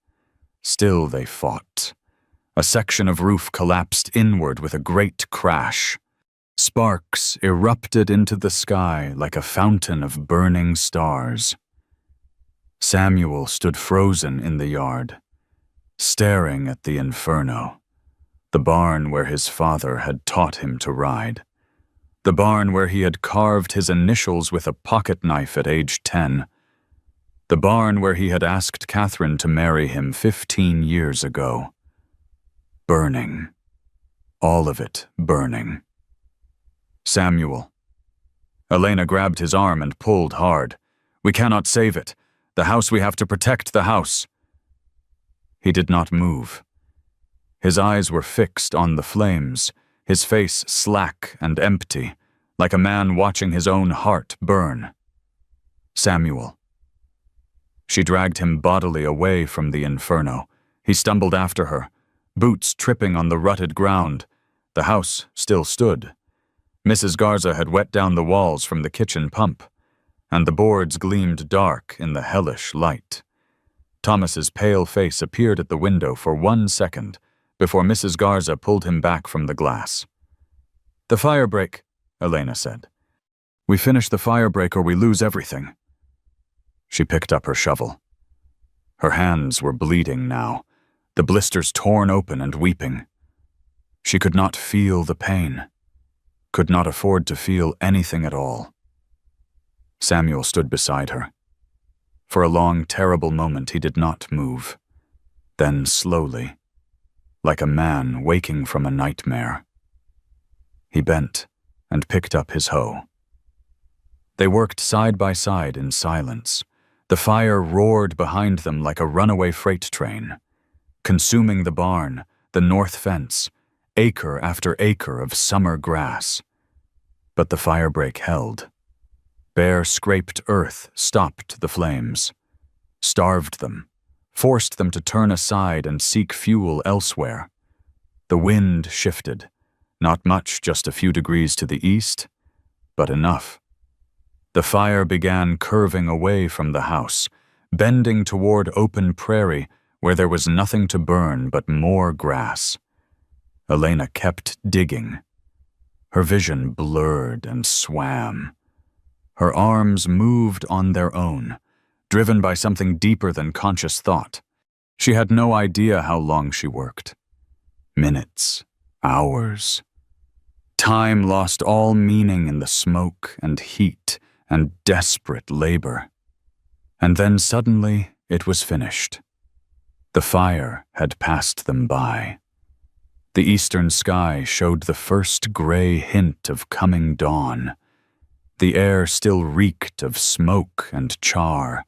Still they fought. A section of roof collapsed inward with a great crash. Sparks erupted into the sky like a fountain of burning stars. Samuel stood frozen in the yard, staring at the inferno, the barn where his father had taught him to ride, the barn where he had carved his initials with a pocket knife at age 10, the barn where he had asked Catherine to marry him 15 years ago. Burning. All of it burning. "Samuel." Elena grabbed his arm and pulled hard. "We cannot save it. The house, we have to protect the house." He did not move. His eyes were fixed on the flames, his face slack and empty, like a man watching his own heart burn. "Samuel." She dragged him bodily away from the inferno. He stumbled after her, boots tripping on the rutted ground. The house still stood. Mrs. Garza had wet down the walls from the kitchen pump, and the boards gleamed dark in the hellish light. Thomas's pale face appeared at the window for 1 second before Mrs. Garza pulled him back from the glass. "The fire break," Elena said. "We finish the fire break or we lose everything." She picked up her shovel. Her hands were bleeding now, the blisters torn open and weeping. She could not feel the pain, could not afford to feel anything at all. Samuel stood beside her. For a long, terrible moment he did not move. Then slowly, like a man waking from a nightmare, he bent and picked up his hoe. They worked side by side in silence. The fire roared behind them like a runaway freight train, consuming the barn, the north fence, acre after acre of summer grass. But the firebreak held. Bare scraped earth stopped the flames, starved them, forced them to turn aside and seek fuel elsewhere. The wind shifted, not much, just a few degrees to the east, but enough. The fire began curving away from the house, bending toward open prairie where there was nothing to burn but more grass. Elena kept digging. Her vision blurred and swam. Her arms moved on their own, driven by something deeper than conscious thought. She had no idea how long she worked. Minutes, hours. Time lost all meaning in the smoke and heat and desperate labor. And then suddenly it was finished. The fire had passed them by. The eastern sky showed the first gray hint of coming dawn. The air still reeked of smoke and char,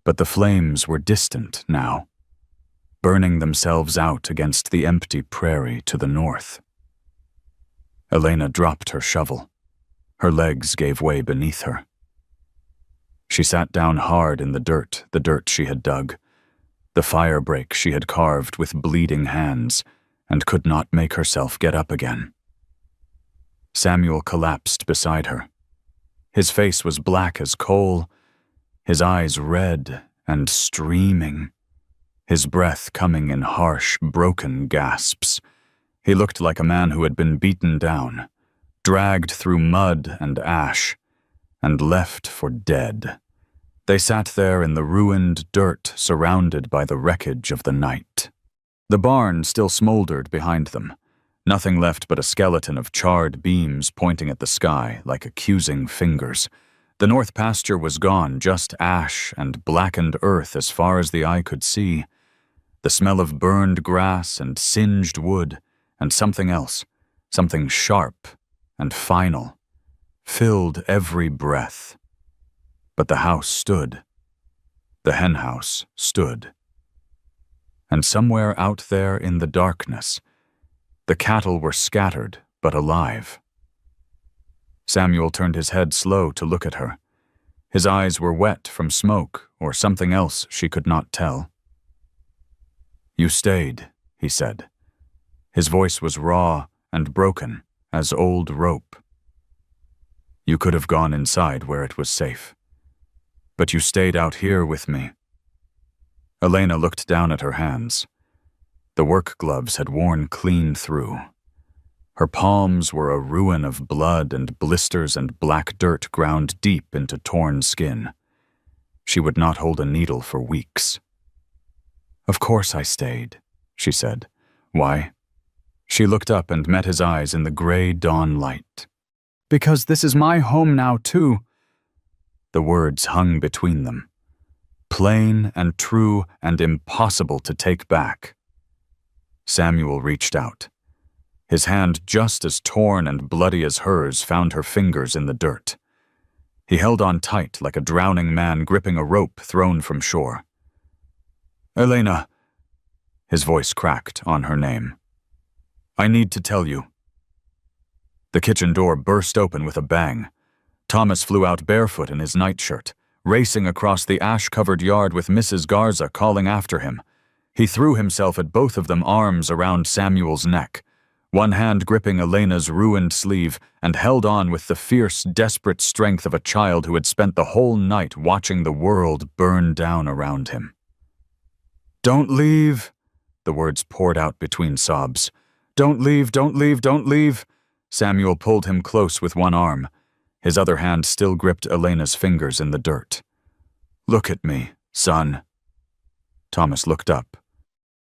but the flames were distant now, burning themselves out against the empty prairie to the north. Elena dropped her shovel. Her legs gave way beneath her. She sat down hard in the dirt she had dug, the fire break she had carved with bleeding hands, and could not make herself get up again. Samuel collapsed beside her. His face was black as coal, his eyes red and streaming, his breath coming in harsh, broken gasps. He looked like a man who had been beaten down, dragged through mud and ash, and left for dead. They sat there in the ruined dirt, surrounded by the wreckage of the night. The barn still smoldered behind them, nothing left but a skeleton of charred beams pointing at the sky like accusing fingers. The north pasture was gone, just ash and blackened earth as far as the eye could see. The smell of burned grass and singed wood and something else, something sharp and final, filled every breath. But the house stood. The hen house stood. And somewhere out there in the darkness, the cattle were scattered but alive. Samuel turned his head slow to look at her. His eyes were wet from smoke or something else she could not tell. "You stayed," he said. His voice was raw and broken as old rope. "You could have gone inside where it was safe. But you stayed out here with me." Elena looked down at her hands. The work gloves had worn clean through. Her palms were a ruin of blood and blisters and black dirt ground deep into torn skin. She would not hold a needle for weeks. "Of course I stayed," she said. "Why?" She looked up and met his eyes in the gray dawn light. "Because this is my home now, too." The words hung between them, plain and true and impossible to take back. Samuel reached out. His hand, just as torn and bloody as hers, found her fingers in the dirt. He held on tight like a drowning man gripping a rope thrown from shore. "Elena," his voice cracked on her name. "I need to tell you." The kitchen door burst open with a bang. Thomas flew out barefoot in his nightshirt, racing across the ash-covered yard with Mrs. Garza calling after him. He threw himself at both of them, arms around Samuel's neck, one hand gripping Elena's ruined sleeve, and held on with the fierce, desperate strength of a child who had spent the whole night watching the world burn down around him. "Don't leave," the words poured out between sobs. "Don't leave, don't leave, don't leave." Samuel pulled him close with one arm. His other hand still gripped Elena's fingers in the dirt. "Look at me, son." Thomas looked up.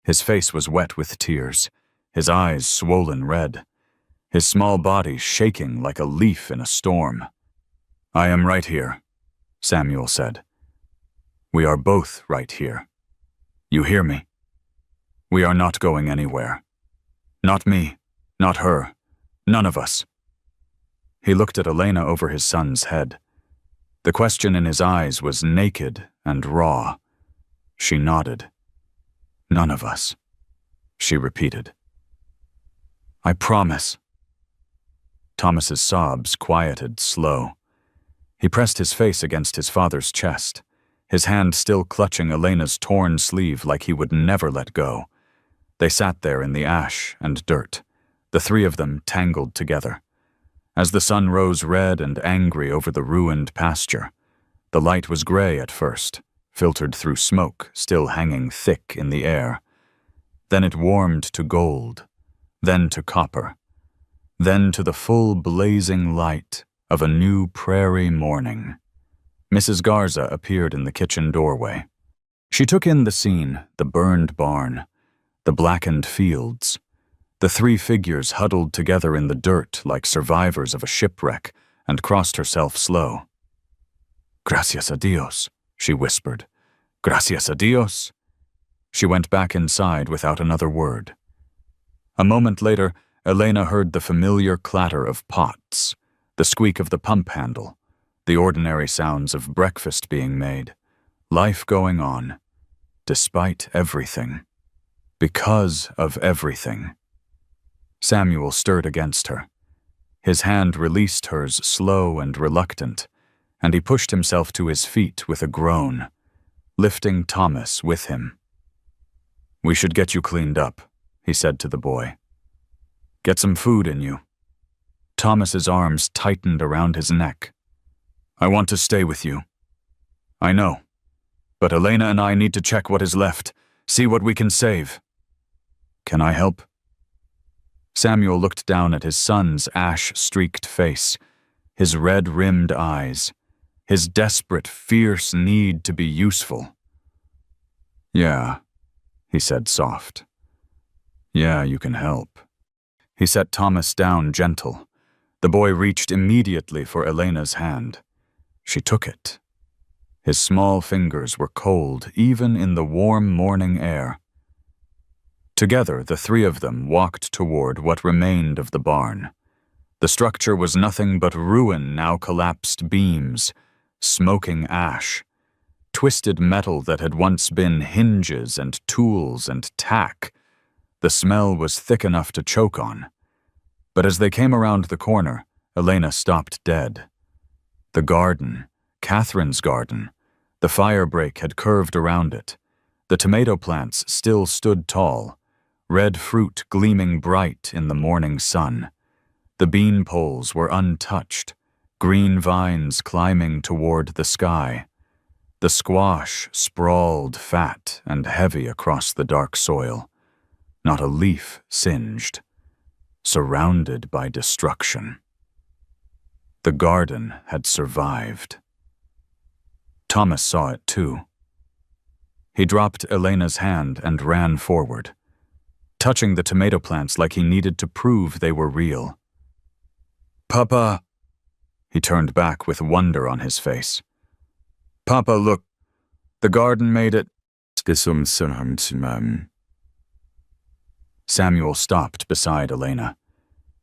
His face was wet with tears, his eyes swollen red, his small body shaking like a leaf in a storm. "I am right here," Samuel said. "We are both right here. You hear me? We are not going anywhere. Not me, not her, none of us." He looked at Elena over his son's head. The question in his eyes was naked and raw. She nodded. "None of us," she repeated. "I promise." Thomas's sobs quieted slow. He pressed his face against his father's chest, his hand still clutching Elena's torn sleeve like he would never let go. They sat there in the ash and dirt, the three of them tangled together. As the sun rose red and angry over the ruined pasture, the light was gray at first, filtered through smoke still hanging thick in the air. Then it warmed to gold, then to copper, then to the full blazing light of a new prairie morning. Mrs. Garza appeared in the kitchen doorway. She took in the scene, the burned barn, the blackened fields, The three figures huddled together in the dirt like survivors of a shipwreck and crossed herself slow. "Gracias a Dios," she whispered. "Gracias a Dios." She went back inside without another word. A moment later, Elena heard the familiar clatter of pots, the squeak of the pump handle, the ordinary sounds of breakfast being made, life going on, despite everything, because of everything. Samuel stirred against her. His hand released hers, slow and reluctant, and he pushed himself to his feet with a groan, lifting Thomas with him. "We should get you cleaned up," he said to the boy. "Get some food in you." Thomas's arms tightened around his neck. "I want to stay with you." "I know, but Elena and I need to check what is left, see what we can save." "Can I help?" Samuel looked down at his son's ash-streaked face, his red-rimmed eyes, his desperate, fierce need to be useful. "Yeah," he said soft. "Yeah, you can help." He set Thomas down gentle. The boy reached immediately for Elena's hand. She took it. His small fingers were cold, even in the warm morning air. Together, the three of them walked toward what remained of the barn. The structure was nothing but ruin, now collapsed beams, smoking ash, twisted metal that had once been hinges and tools and tack. The smell was thick enough to choke on. But as they came around the corner, Elena stopped dead. The garden, Catherine's garden, the fire break had curved around it. The tomato plants still stood tall, red fruit gleaming bright in the morning sun. The bean poles were untouched, green vines climbing toward the sky. The squash sprawled fat and heavy across the dark soil. Not a leaf singed, surrounded by destruction. The garden had survived. Thomas saw it too. He dropped Elena's hand and ran forward, touching the tomato plants like he needed to prove they were real. "Papa!" He turned back with wonder on his face. "Papa, look! The garden made it." Samuel stopped beside Elena.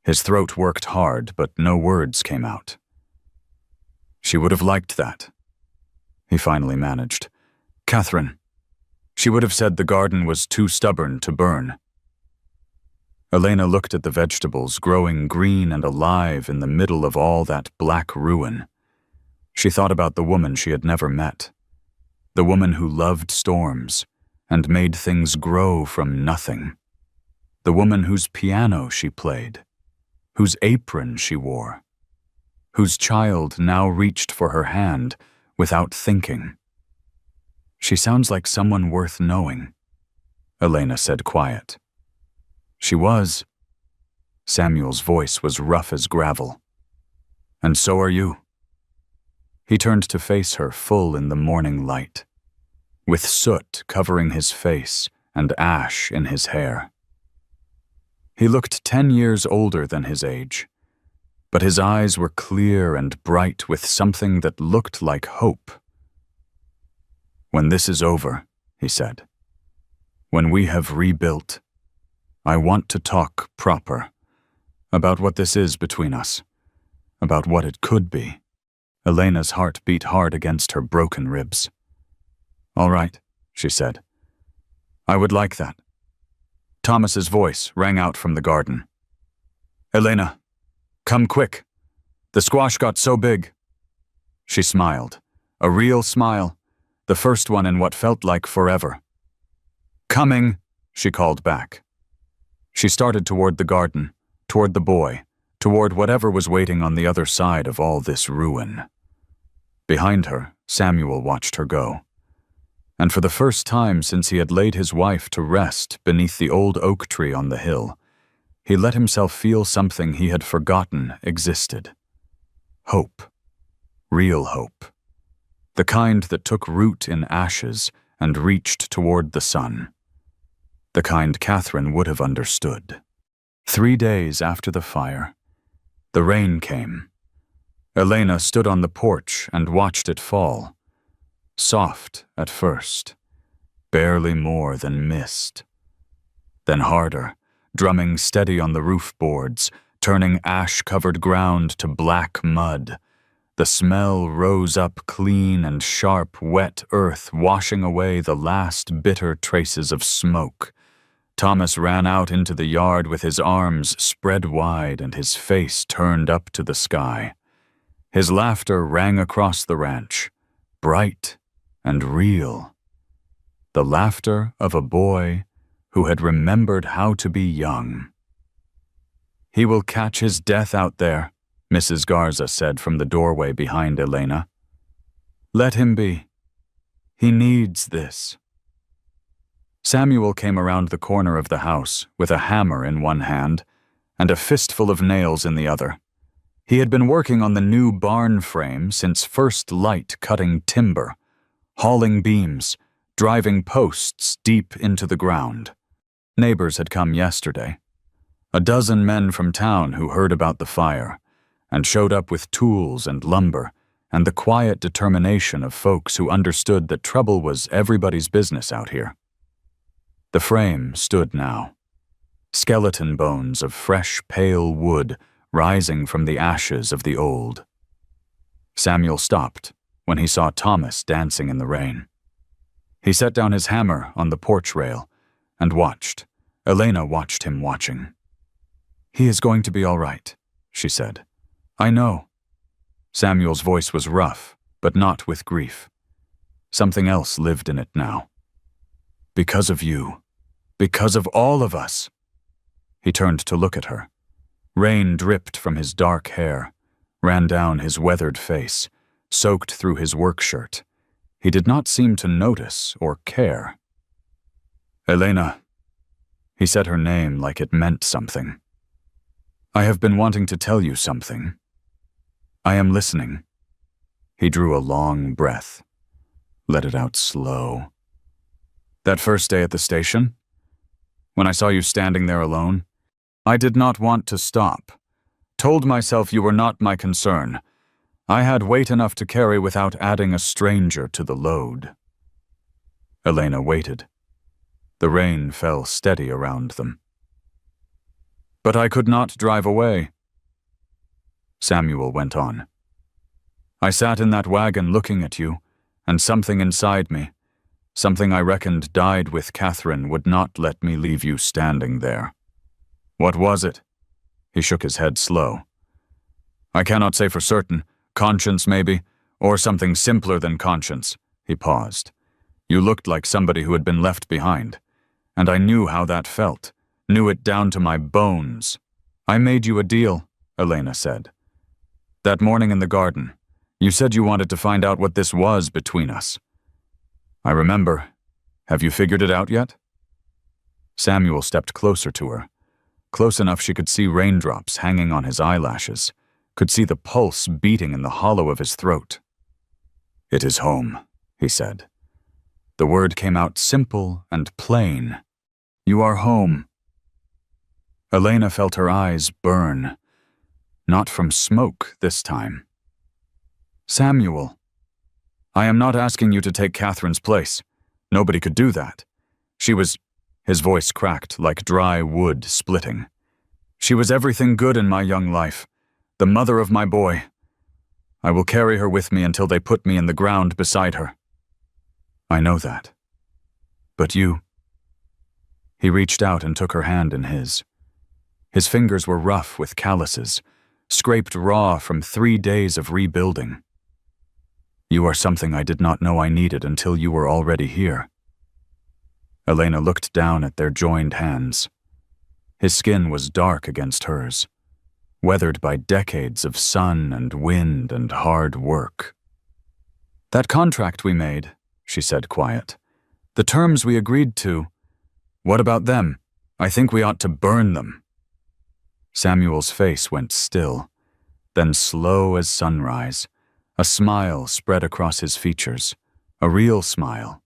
His throat worked hard, but no words came out. "She would have liked that," he finally managed. "Catherine, she would have said the garden was too stubborn to burn." Elena looked at the vegetables growing green and alive in the middle of all that black ruin. She thought about the woman she had never met, the woman who loved storms and made things grow from nothing, the woman whose piano she played, whose apron she wore, whose child now reached for her hand without thinking. "She sounds like someone worth knowing," Elena said quiet. "She was." Samuel's voice was rough as gravel. "And so are you." He turned to face her full in the morning light, with soot covering his face and ash in his hair. He looked 10 years older than his age, but his eyes were clear and bright with something that looked like hope. "When this is over," he said, "when we have rebuilt, I want to talk proper about what this is between us, about what it could be." Elena's heart beat hard against her broken ribs. "All right," she said. "I would like that." Thomas's voice rang out from the garden. "Elena, come quick. The squash got so big." She smiled, a real smile, the first one in what felt like forever. "Coming," she called back. She started toward the garden, toward the boy, toward whatever was waiting on the other side of all this ruin. Behind her, Samuel watched her go. And for the first time since he had laid his wife to rest beneath the old oak tree on the hill, he let himself feel something he had forgotten existed. Hope. Real hope. The kind that took root in ashes and reached toward the sun. The kind Catherine would have understood. 3 days after the fire, the rain came. Elena stood on the porch and watched it fall. Soft at first, barely more than mist. Then harder, drumming steady on the roof boards, turning ash-covered ground to black mud. The smell rose up clean and sharp, wet earth, washing away the last bitter traces of smoke. Thomas ran out into the yard with his arms spread wide and his face turned up to the sky. His laughter rang across the ranch, bright and real. The laughter of a boy who had remembered how to be young. "He will catch his death out there," Mrs. Garza said from the doorway behind Elena. "Let him be. He needs this." Samuel came around the corner of the house with a hammer in one hand and a fistful of nails in the other. He had been working on the new barn frame since first light, cutting timber, hauling beams, driving posts deep into the ground. Neighbors had come yesterday. A dozen men from town who heard about the fire and showed up with tools and lumber and the quiet determination of folks who understood that trouble was everybody's business out here. The frame stood now, skeleton bones of fresh, pale wood rising from the ashes of the old. Samuel stopped when he saw Thomas dancing in the rain. He set down his hammer on the porch rail and watched. Elena watched him watching. "He is going to be all right," she said. "I know." Samuel's voice was rough, but not with grief. Something else lived in it now. "Because of you. Because of all of us." He turned to look at her. Rain dripped from his dark hair, ran down his weathered face, soaked through his work shirt. He did not seem to notice or care. "Elena." He said her name like it meant something. "I have been wanting to tell you something. I am listening." He drew a long breath. Let it out slow. "That first day at the station, when I saw you standing there alone, I did not want to stop. Told myself you were not my concern. I had weight enough to carry without adding a stranger to the load." Elena waited. The rain fell steady around them. "But I could not drive away." Samuel went on. "I sat in that wagon looking at you, and something inside me, something I reckoned died with Catherine, would not let me leave you standing there." "What was it?" He shook his head slow. "I cannot say for certain. Conscience, maybe, or something simpler than conscience." He paused. "You looked like somebody who had been left behind, and I knew how that felt, knew it down to my bones. I made you a deal," Elena said. "That morning in the garden, you said you wanted to find out what this was between us." "I remember. Have you figured it out yet?" Samuel stepped closer to her, close enough she could see raindrops hanging on his eyelashes, could see the pulse beating in the hollow of his throat. "It is home," he said. The word came out simple and plain. "You are home." Elena felt her eyes burn. Not from smoke this time. "Samuel, I am not asking you to take Catherine's place. Nobody could do that. She was..." His voice cracked like dry wood splitting. "She was everything good in my young life. The mother of my boy. I will carry her with me until they put me in the ground beside her." "I know that. But you..." He reached out and took her hand in his. His fingers were rough with calluses, scraped raw from 3 days of rebuilding. "You are something I did not know I needed until you were already here." Elena looked down at their joined hands. His skin was dark against hers, weathered by decades of sun and wind and hard work. "That contract we made," she said quiet. "The terms we agreed to. What about them? I think we ought to burn them." Samuel's face went still, then slow as sunrise. A smile spread across his features, a real smile.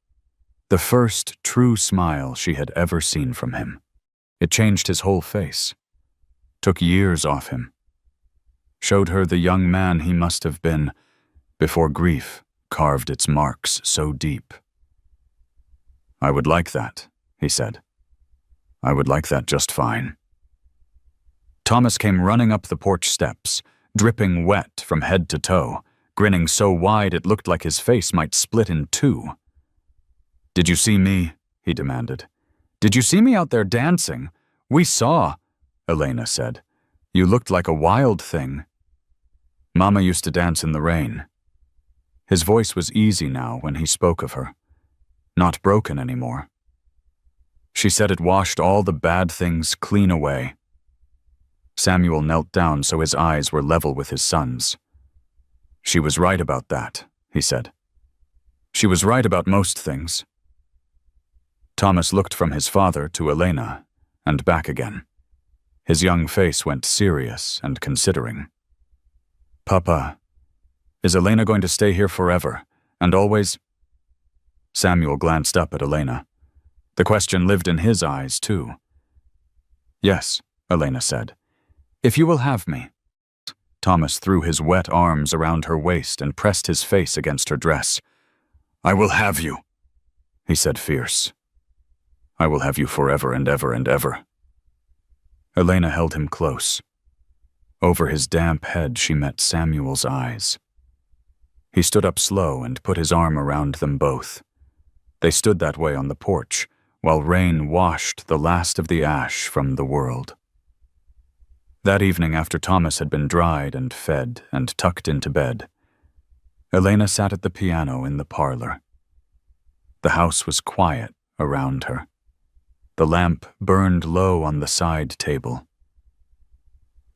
The first true smile she had ever seen from him. It changed his whole face. took years off him, showed her the young man he must have been before grief carved its marks so deep. "I would like that," he said. "I would like that just fine." Thomas came running up the porch steps, dripping wet from head to toe, grinning so wide it looked like his face might split in two. "Did you see me?" he demanded. "Did you see me out there dancing? We saw," Elena said. "You looked like a wild thing." "Mama used to dance in the rain." His voice was easy now when he spoke of her, not broken anymore. "She said it washed all the bad things clean away." Samuel knelt down so his eyes were level with his son's. "She was right about that," he said. "She was right about most things." Thomas looked from his father to Elena and back again. His young face went serious and considering. "Papa, is Elena going to stay here forever, and always?" Samuel glanced up at Elena. The question lived in his eyes, too. "Yes," Elena said. "If you will have me." Thomas threw his wet arms around her waist and pressed his face against her dress. "I will have you," he said fierce. "I will have you forever and ever and ever." Elena held him close. Over his damp head she met Samuel's eyes. He stood up slow and put his arm around them both. They stood that way on the porch, while rain washed the last of the ash from the world. That evening, after Thomas had been dried and fed and tucked into bed, Elena sat at the piano in the parlor. The house was quiet around her. The lamp burned low on the side table.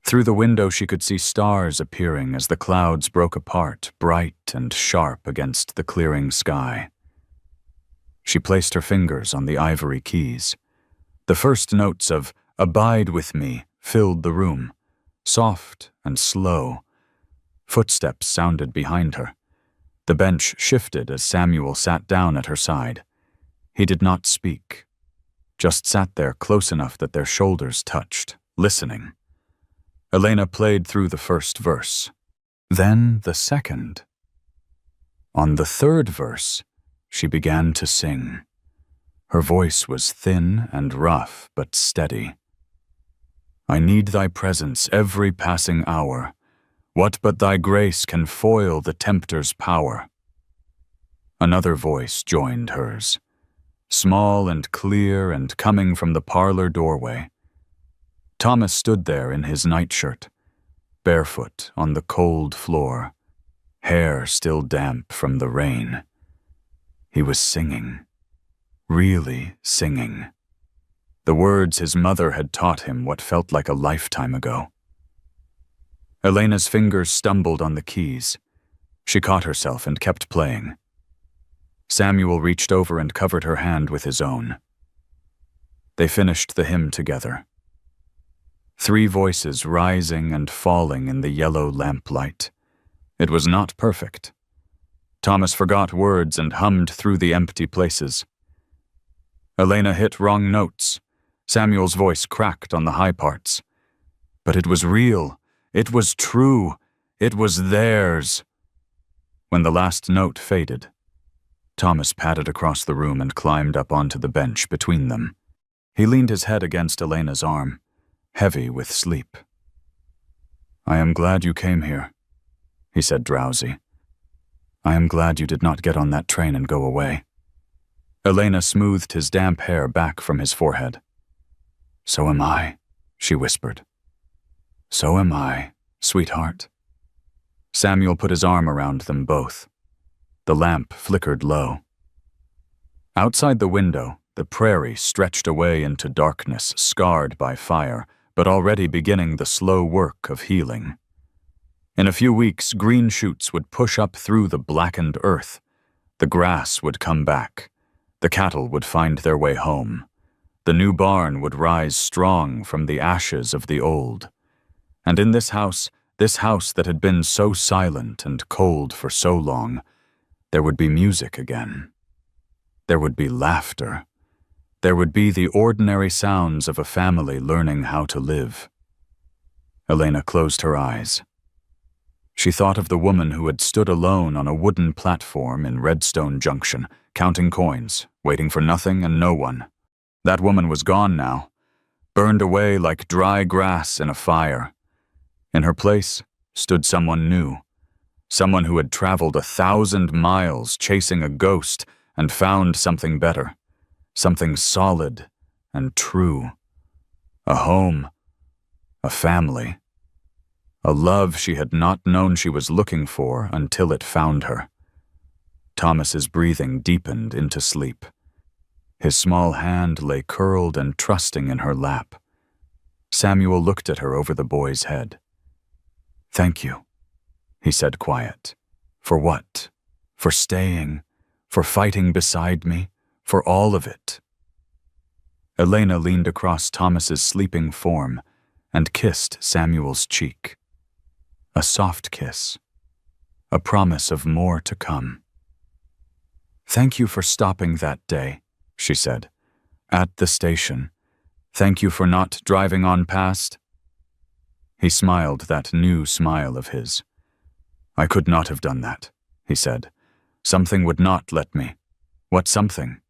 Through the window she could see stars appearing as the clouds broke apart, bright and sharp against the clearing sky. She placed her fingers on the ivory keys. The first notes of "Abide with Me" filled the room, soft and slow. Footsteps sounded behind her. The bench shifted as Samuel sat down at her side. He did not speak, just sat there close enough that their shoulders touched, listening. Elena played through the first verse, then the second. On the third verse, she began to sing. Her voice was thin and rough, but steady. "I need thy presence every passing hour. What but thy grace can foil the tempter's power?" Another voice joined hers, small and clear and coming from the parlor doorway. Thomas stood there in his nightshirt, barefoot on the cold floor, hair still damp from the rain. He was singing, really singing. The words his mother had taught him what felt like a lifetime ago. Elena's fingers stumbled on the keys. She caught herself and kept playing. Samuel reached over and covered her hand with his own. They finished the hymn together. 3 voices rising and falling in the yellow lamplight. It was not perfect. Thomas forgot words and hummed through the empty places. Elena hit wrong notes. Samuel's voice cracked on the high parts. But it was real. It was true. It was theirs. When the last note faded, Thomas padded across the room and climbed up onto the bench between them. He leaned his head against Elena's arm, heavy with sleep. "I am glad you came here," he said drowsy. "I am glad you did not get on that train and go away." Elena smoothed his damp hair back from his forehead. "So am I," she whispered. "So am I, sweetheart." Samuel put his arm around them both. The lamp flickered low. Outside the window, the prairie stretched away into darkness, scarred by fire, but already beginning the slow work of healing. In a few weeks, green shoots would push up through the blackened earth. The grass would come back. The cattle would find their way home. The new barn would rise strong from the ashes of the old. And in this house that had been so silent and cold for so long, there would be music again. There would be laughter. There would be the ordinary sounds of a family learning how to live. Elena closed her eyes. She thought of the woman who had stood alone on a wooden platform in Redstone Junction, counting coins, waiting for nothing and no one. That woman was gone now, burned away like dry grass in a fire. In her place stood someone new, someone who had traveled 1,000 miles chasing a ghost and found something better, something solid and true. A home, a family, a love she had not known she was looking for until it found her. Thomas's breathing deepened into sleep. His small hand lay curled and trusting in her lap. Samuel looked at her over the boy's head. "Thank you," he said quiet. "For what? For staying, for fighting beside me, for all of it." Elena leaned across Thomas's sleeping form and kissed Samuel's cheek. A soft kiss, a promise of more to come. "Thank you for stopping that day," she said, "at the station. Thank you for not driving on past." He smiled that new smile of his. "I could not have done that," he said. "Something would not let me." "What something?"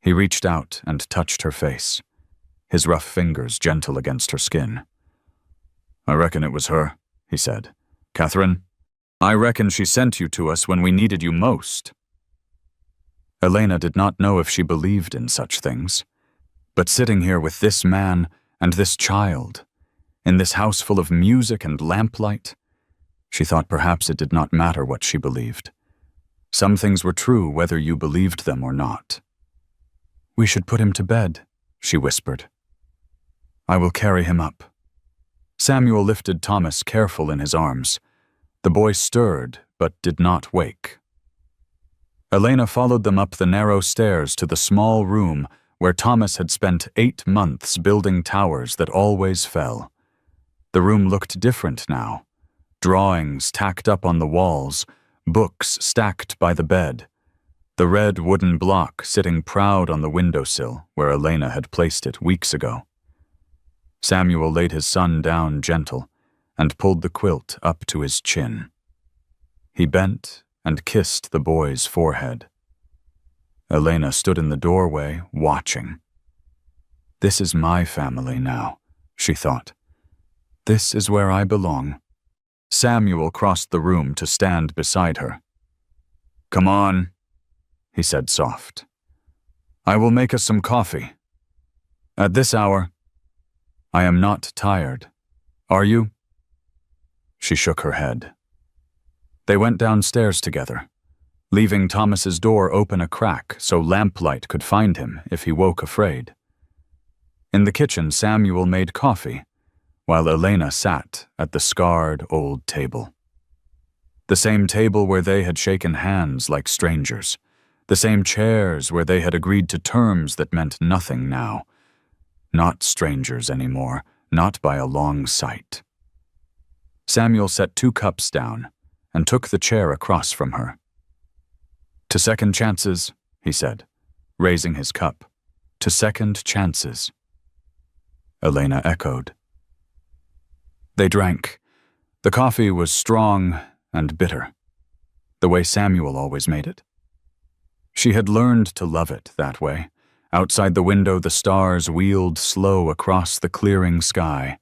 He reached out and touched her face, his rough fingers gentle against her skin. "I reckon it was her," he said. "Catherine, I reckon she sent you to us when we needed you most." Elena did not know if she believed in such things, but sitting here with this man and this child, in this house full of music and lamplight, she thought perhaps it did not matter what she believed. Some things were true whether you believed them or not. "We should put him to bed," she whispered. "I will carry him up." Samuel lifted Thomas careful in his arms. The boy stirred, but did not wake. Elena followed them up the narrow stairs to the small room where Thomas had spent 8 months building towers that always fell. The room looked different now. Drawings tacked up on the walls, books stacked by the bed, the red wooden block sitting proud on the windowsill where Elena had placed it weeks ago. Samuel laid his son down gentle and pulled the quilt up to his chin. He bent and kissed the boy's forehead. Elena stood in the doorway, watching. "This is my family now," she thought. "This is where I belong." Samuel crossed the room to stand beside her. "Come on," he said soft. "I will make us some coffee. At this hour, I am not tired. Are you?" She shook her head. They went downstairs together, leaving Thomas's door open a crack so lamplight could find him if he woke afraid. In the kitchen, Samuel made coffee, while Elena sat at the scarred old table. The same table where they had shaken hands like strangers, the same chairs where they had agreed to terms that meant nothing now. Not strangers anymore, not by a long sight. Samuel set 2 cups down and took the chair across from her. "To second chances," he said, raising his cup. "To second chances." Elena echoed. They drank. The coffee was strong and bitter, the way Samuel always made it. She had learned to love it that way. Outside the window, the stars wheeled slow across the clearing sky.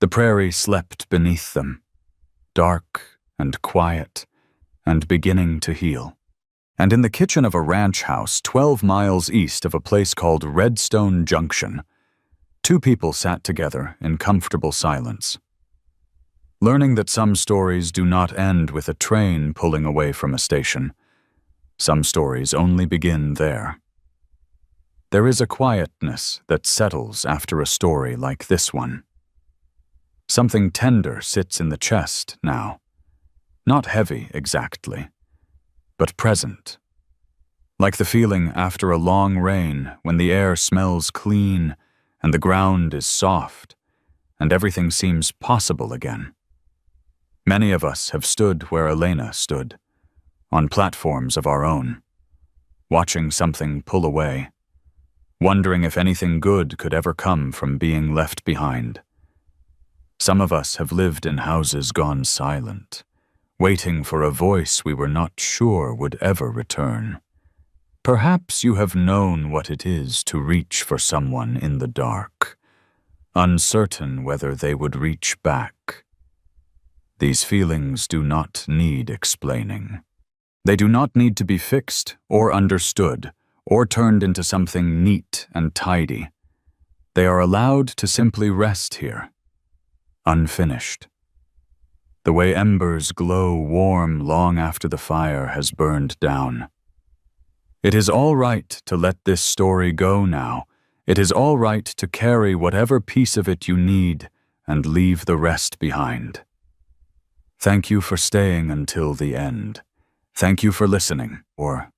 The prairie slept beneath them, dark and quiet, and beginning to heal. And in the kitchen of a ranch house 12 miles east of a place called Redstone Junction, 2 people sat together in comfortable silence. Learning that some stories do not end with a train pulling away from a station. Some stories only begin there. There is a quietness that settles after a story like this one. Something tender sits in the chest now. Not heavy exactly, but present. Like the feeling after a long rain when the air smells clean and the ground is soft and everything seems possible again. Many of us have stood where Elena stood, on platforms of our own, watching something pull away, wondering if anything good could ever come from being left behind. Some of us have lived in houses gone silent, waiting for a voice we were not sure would ever return. Perhaps you have known what it is to reach for someone in the dark, uncertain whether they would reach back. These feelings do not need explaining. They do not need to be fixed or understood or turned into something neat and tidy. They are allowed to simply rest here, unfinished. The way embers glow warm long after the fire has burned down. It is all right to let this story go now. It is all right to carry whatever piece of it you need and leave the rest behind. Thank you for staying until the end. Thank you for listening, or